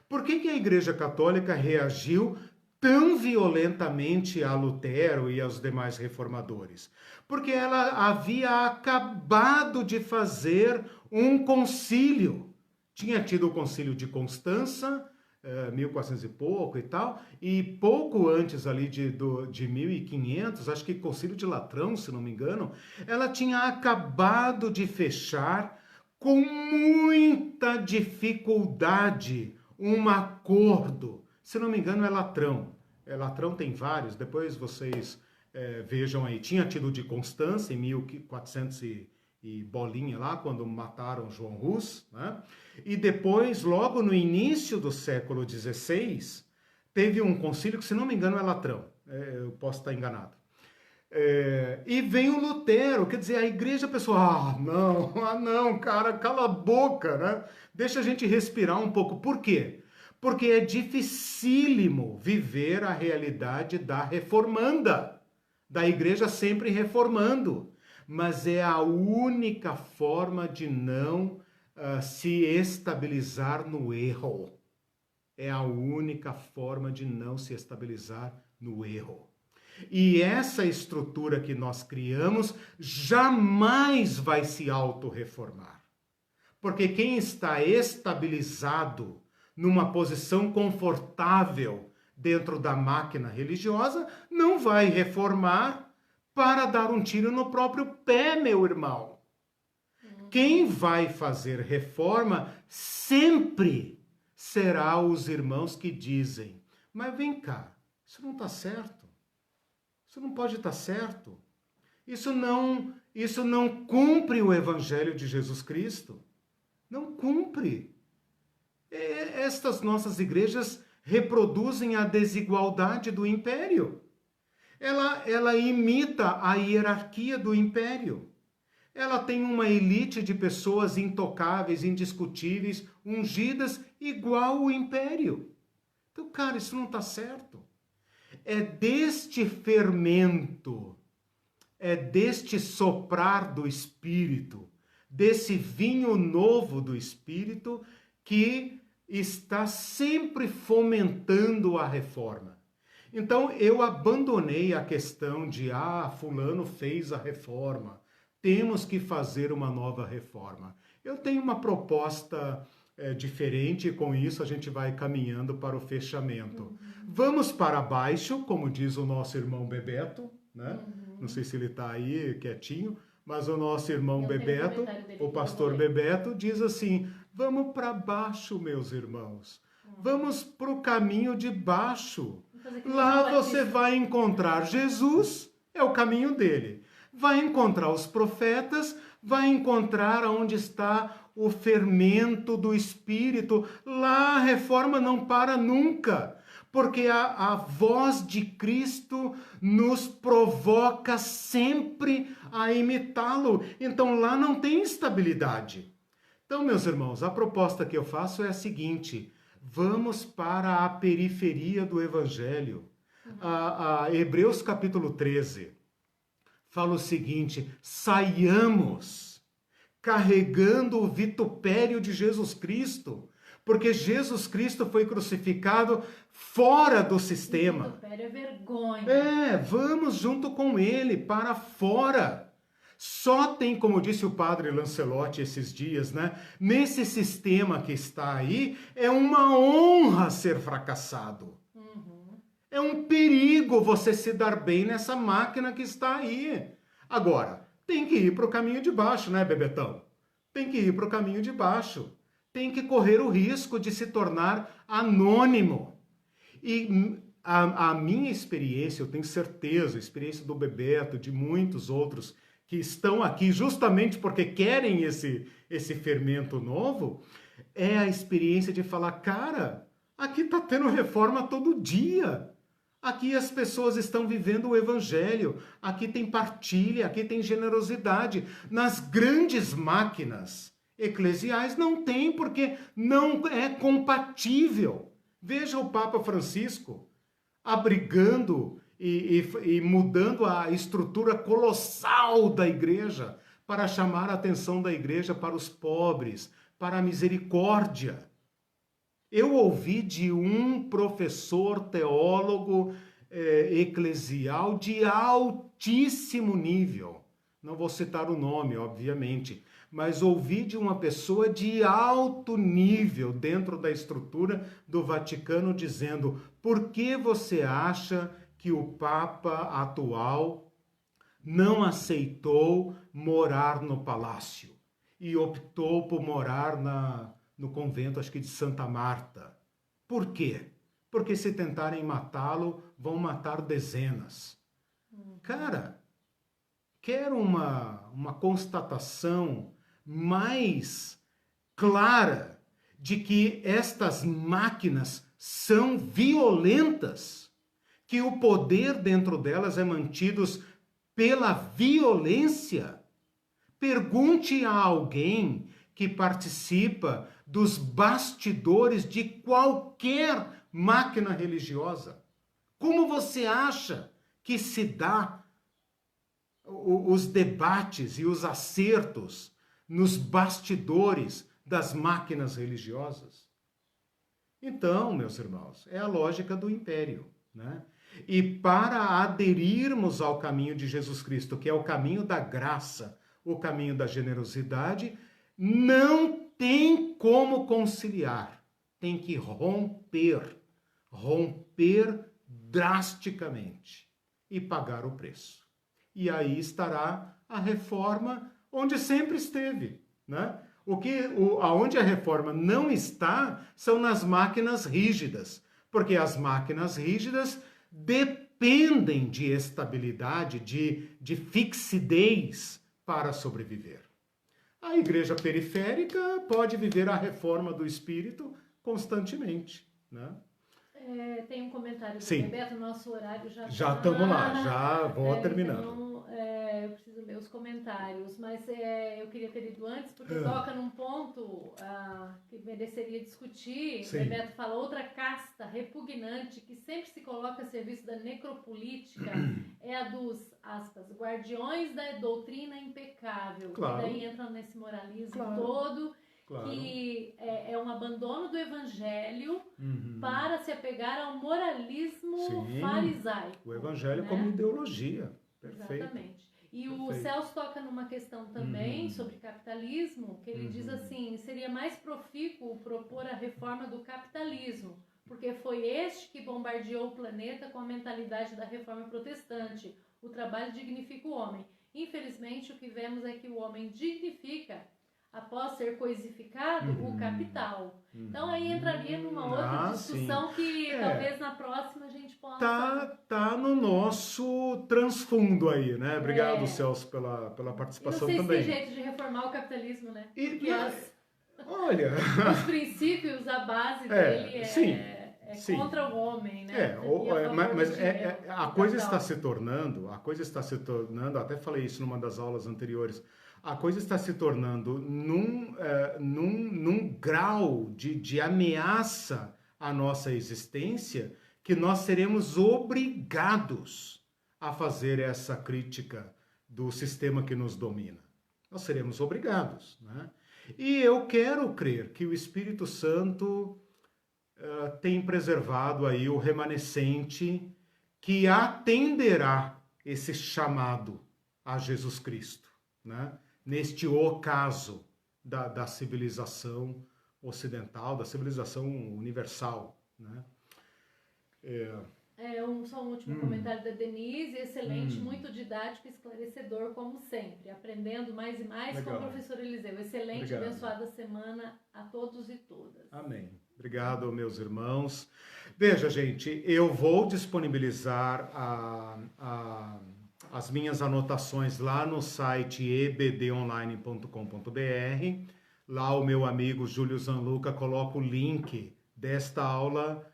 Por que a Igreja Católica reagiu tão violentamente a Lutero e aos demais reformadores? Porque ela havia acabado de fazer um concílio. Tinha tido o concílio de Constança, 1400 e pouco e tal, e pouco antes ali de 1500, acho que concílio de Latrão, se não me engano, ela tinha acabado de fechar com muita dificuldade um acordo. Se não me engano é Latrão. Latrão tem vários, depois vocês vejam aí. Tinha tido de Constança em 1400 e bolinha lá, quando mataram João Rus, né? E depois, logo no início do século XVI, teve um concílio que, se não me engano, é Latrão. Eu posso estar enganado. E vem o Lutero, quer dizer, a igreja, pessoal, não, cara, cala a boca, né? Deixa a gente respirar um pouco. Por quê? Porque é dificílimo viver a realidade da reformanda, da igreja sempre reformando. Mas é a única forma de não se estabilizar no erro. É a única forma de não se estabilizar no erro. E essa estrutura que nós criamos jamais vai se autorreformar. Porque quem está estabilizado numa posição confortável dentro da máquina religiosa não vai reformar para dar um tiro no próprio pé, meu irmão. Quem vai fazer reforma sempre será os irmãos que dizem: mas vem cá, isso não está certo. Isso não pode estar certo. Isso não cumpre o evangelho de Jesus Cristo. Não cumpre. Estas nossas igrejas reproduzem a desigualdade do império. Ela imita a hierarquia do império. Ela tem uma elite de pessoas intocáveis, indiscutíveis, ungidas, igual o império. Então, cara, isso não está certo. É deste fermento, é deste soprar do Espírito, desse vinho novo do Espírito, que está sempre fomentando a reforma. Então, eu abandonei a questão de, fulano fez a reforma, temos que fazer uma nova reforma. Eu tenho uma proposta diferente e com isso a gente vai caminhando para o fechamento. Vamos para baixo, como diz o nosso irmão Bebeto, né? Não sei se ele está aí quietinho, mas o nosso irmão Bebeto, o pastor Bebeto, diz assim, vamos para baixo, meus irmãos. Vamos para o caminho de baixo. Lá você vai encontrar Jesus, é o caminho dele. Vai encontrar os profetas, vai encontrar onde está o fermento do Espírito. Lá a reforma não para nunca, porque a voz de Cristo nos provoca sempre a imitá-lo. Então lá não tem estabilidade. Então, meus irmãos, a proposta que eu faço é a seguinte: vamos para a periferia do Evangelho. Hebreus capítulo 13 fala o seguinte: saiamos carregando o vitupério de Jesus Cristo, porque Jesus Cristo foi crucificado fora do sistema. O vitupério é vergonha. Vamos junto com ele para fora. Só tem, como disse o padre Lancelotti esses dias, né? Nesse sistema que está aí, é uma honra ser fracassado. É um perigo você se dar bem nessa máquina que está aí. Agora, tem que ir para o caminho de baixo, né, Bebetão? Tem que ir para o caminho de baixo. Tem que correr o risco de se tornar anônimo. E a minha experiência, eu tenho certeza, a experiência do Bebeto, de muitos outros que estão aqui justamente porque querem esse fermento novo, é a experiência de falar, cara, aqui está tendo reforma todo dia. Aqui as pessoas estão vivendo o Evangelho, aqui tem partilha, aqui tem generosidade. Nas grandes máquinas eclesiais não tem, porque não é compatível. Veja o Papa Francisco abrigando e mudando a estrutura colossal da igreja para chamar a atenção da igreja para os pobres, para a misericórdia. Eu ouvi de um professor teólogo eclesial de altíssimo nível, não vou citar o nome, obviamente, mas ouvi de uma pessoa de alto nível dentro da estrutura do Vaticano dizendo: por que você acha que o Papa atual não aceitou morar no palácio e optou por morar no convento, acho que de Santa Marta? Por quê? Porque se tentarem matá-lo, vão matar dezenas. Cara, quero uma constatação mais clara de que estas máquinas são violentas, que o poder dentro delas é mantido pela violência. Pergunte a alguém que participa dos bastidores de qualquer máquina religiosa. Como você acha que se dá os debates e os acertos nos bastidores das máquinas religiosas? Então, meus irmãos, é a lógica do império, né? E para aderirmos ao caminho de Jesus Cristo, que é o caminho da graça, o caminho da generosidade, não tem como conciliar. Tem que romper drasticamente e pagar o preço. E aí estará a reforma onde sempre esteve, né? Aonde a reforma não está são nas máquinas rígidas, porque as máquinas rígidas dependem de estabilidade, de fixidez para sobreviver. A igreja periférica pode viver a reforma do espírito constantemente, né? Tem um comentário do Sim. Bebeto, nosso horário já estamos lá, já vou terminando. Então, eu preciso ler os comentários, mas eu queria ter lido antes, porque toca num ponto que mereceria discutir. Sim. Bebeto fala, outra casta repugnante que sempre se coloca a serviço da necropolítica é a dos, aspas, guardiões da doutrina impecável. Claro. E daí entra nesse moralismo Claro. todo. Claro. Que é um abandono do evangelho para se apegar ao moralismo farisaico. O evangelho como ideologia. Perfeito. Exatamente. E o Celso toca numa questão também sobre capitalismo, que ele diz assim, seria mais profícuo propor a reforma do capitalismo, porque foi este que bombardeou o planeta com a mentalidade da reforma protestante. O trabalho dignifica o homem. Infelizmente, o que vemos é que o homem dignifica após ser coisificado, o capital. Então aí entraria numa outra discussão que talvez na próxima a gente possa... Tá no nosso transfundo aí, né? Obrigado, Celso, pela participação também. Não sei se tem jeito de reformar o capitalismo, né? Porque olha... os princípios, a base dele é contra o homem, né? Mas a coisa está se tornando, até falei isso numa das aulas anteriores, a coisa está se tornando num grau de ameaça à nossa existência que nós seremos obrigados a fazer essa crítica do sistema que nos domina. Nós seremos obrigados, né? E eu quero crer que o Espírito Santo tem preservado aí o remanescente que atenderá esse chamado a Jesus Cristo, né? Neste ocaso da civilização ocidental, da civilização universal, né? Só um último comentário da Denise, excelente, muito didático e esclarecedor, como sempre, aprendendo mais e mais. Legal. Com o professor Eliseu. Excelente, obrigado. Abençoada semana a todos e todas. Amém. Obrigado, meus irmãos. Veja, gente, eu vou disponibilizar as minhas anotações lá no site ebdonline.com.br. Lá o meu amigo Júlio Zanluca coloca o link desta aula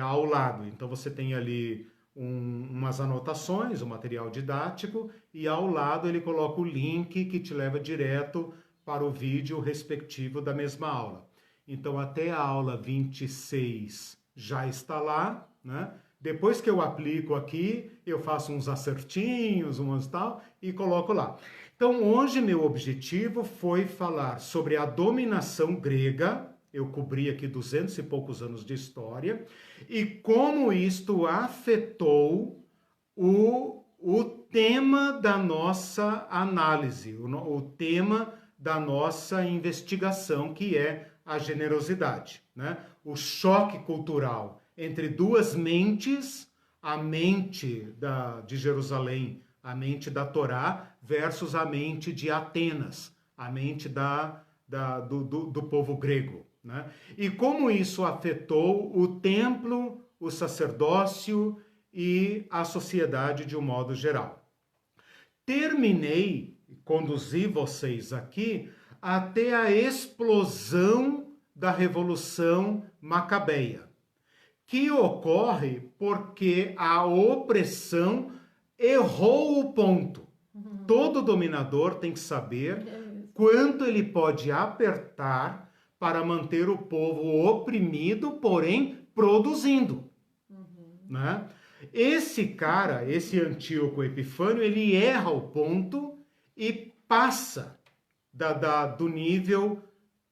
ao lado. Então você tem ali umas anotações, um material didático, e ao lado ele coloca o link que te leva direto para o vídeo respectivo da mesma aula. Então até a aula 26 já está lá, né? Depois que eu aplico aqui, eu faço uns acertinhos, umas tal, e coloco lá. Então, hoje meu objetivo foi falar sobre a dominação grega. Eu cobri aqui 200 e poucos anos de história, e como isto afetou o tema da nossa análise, o tema da nossa investigação, que é a generosidade, né? O choque cultural entre duas mentes, a mente de Jerusalém, a mente da Torá, versus a mente de Atenas, a mente do povo grego, né? E como isso afetou o templo, o sacerdócio e a sociedade de um modo geral. Conduzi vocês aqui até a explosão da Revolução Macabeia, que ocorre porque a opressão errou o ponto. Todo dominador tem que saber quanto ele pode apertar para manter o povo oprimido, porém produzindo. Né? Esse Antíoco Epifânio, ele erra o ponto e passa do nível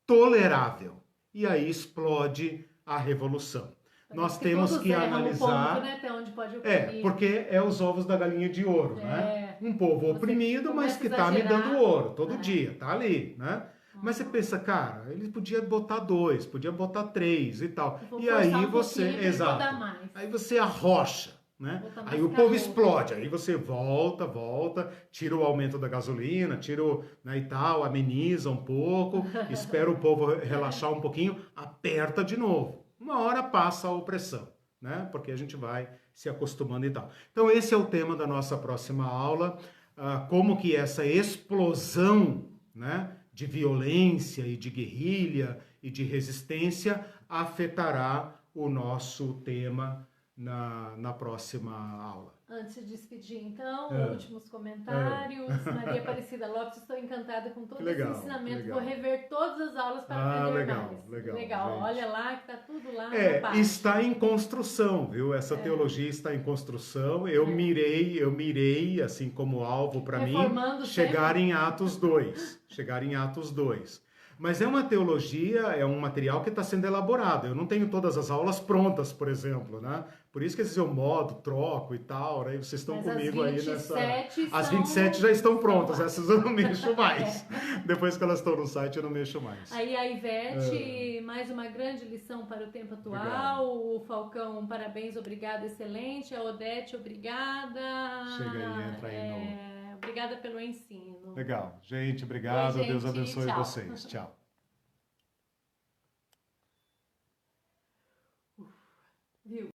tolerável. E aí explode a revolução. Nós temos que analisar... Ponto, né? Até onde pode oprimir. Porque é os ovos da galinha de ouro, né? Um povo oprimido, mas que está me dando ouro todo dia, tá ali, né? Mas você pensa, cara, ele podia botar 2, podia botar 3 e tal. E aí você... Exato. Aí você arrocha, né? Aí o povo explode, aí você volta, tira o aumento da gasolina, né, e tal, ameniza um pouco, espera o povo relaxar um pouquinho, aperta de novo. Uma hora passa a opressão, né? Porque a gente vai se acostumando e tal. Então esse é o tema da nossa próxima aula, como que essa explosão, né, de violência e de guerrilha e de resistência afetará o nosso tema na próxima aula. Antes de despedir, então, últimos comentários. Maria Aparecida Lopes, estou encantada com todo esse ensinamento. Vou rever todas as aulas para aprender mais. Legal. Olha lá que está tudo lá na página. Está em construção, viu? Essa teologia está em construção. Eu mirei, assim como alvo para mim, chegar em Atos 2. Mas é uma teologia, é um material que está sendo elaborado. Eu não tenho todas as aulas prontas, por exemplo, né? Por isso que às vezes eu modo, troco e tal, né? E vocês estão comigo aí nessa... As 27 já estão prontas, essas eu não mexo mais. Depois que elas estão no site, eu não mexo mais. Aí a Ivete, mais uma grande lição para o tempo atual. Obrigado. O Falcão, parabéns, obrigada, excelente. A Odete, obrigada. Chega aí, entra aí no... Obrigada pelo ensino. Legal. Gente, obrigado. Oi, gente. Deus abençoe vocês. Tchau. Viu?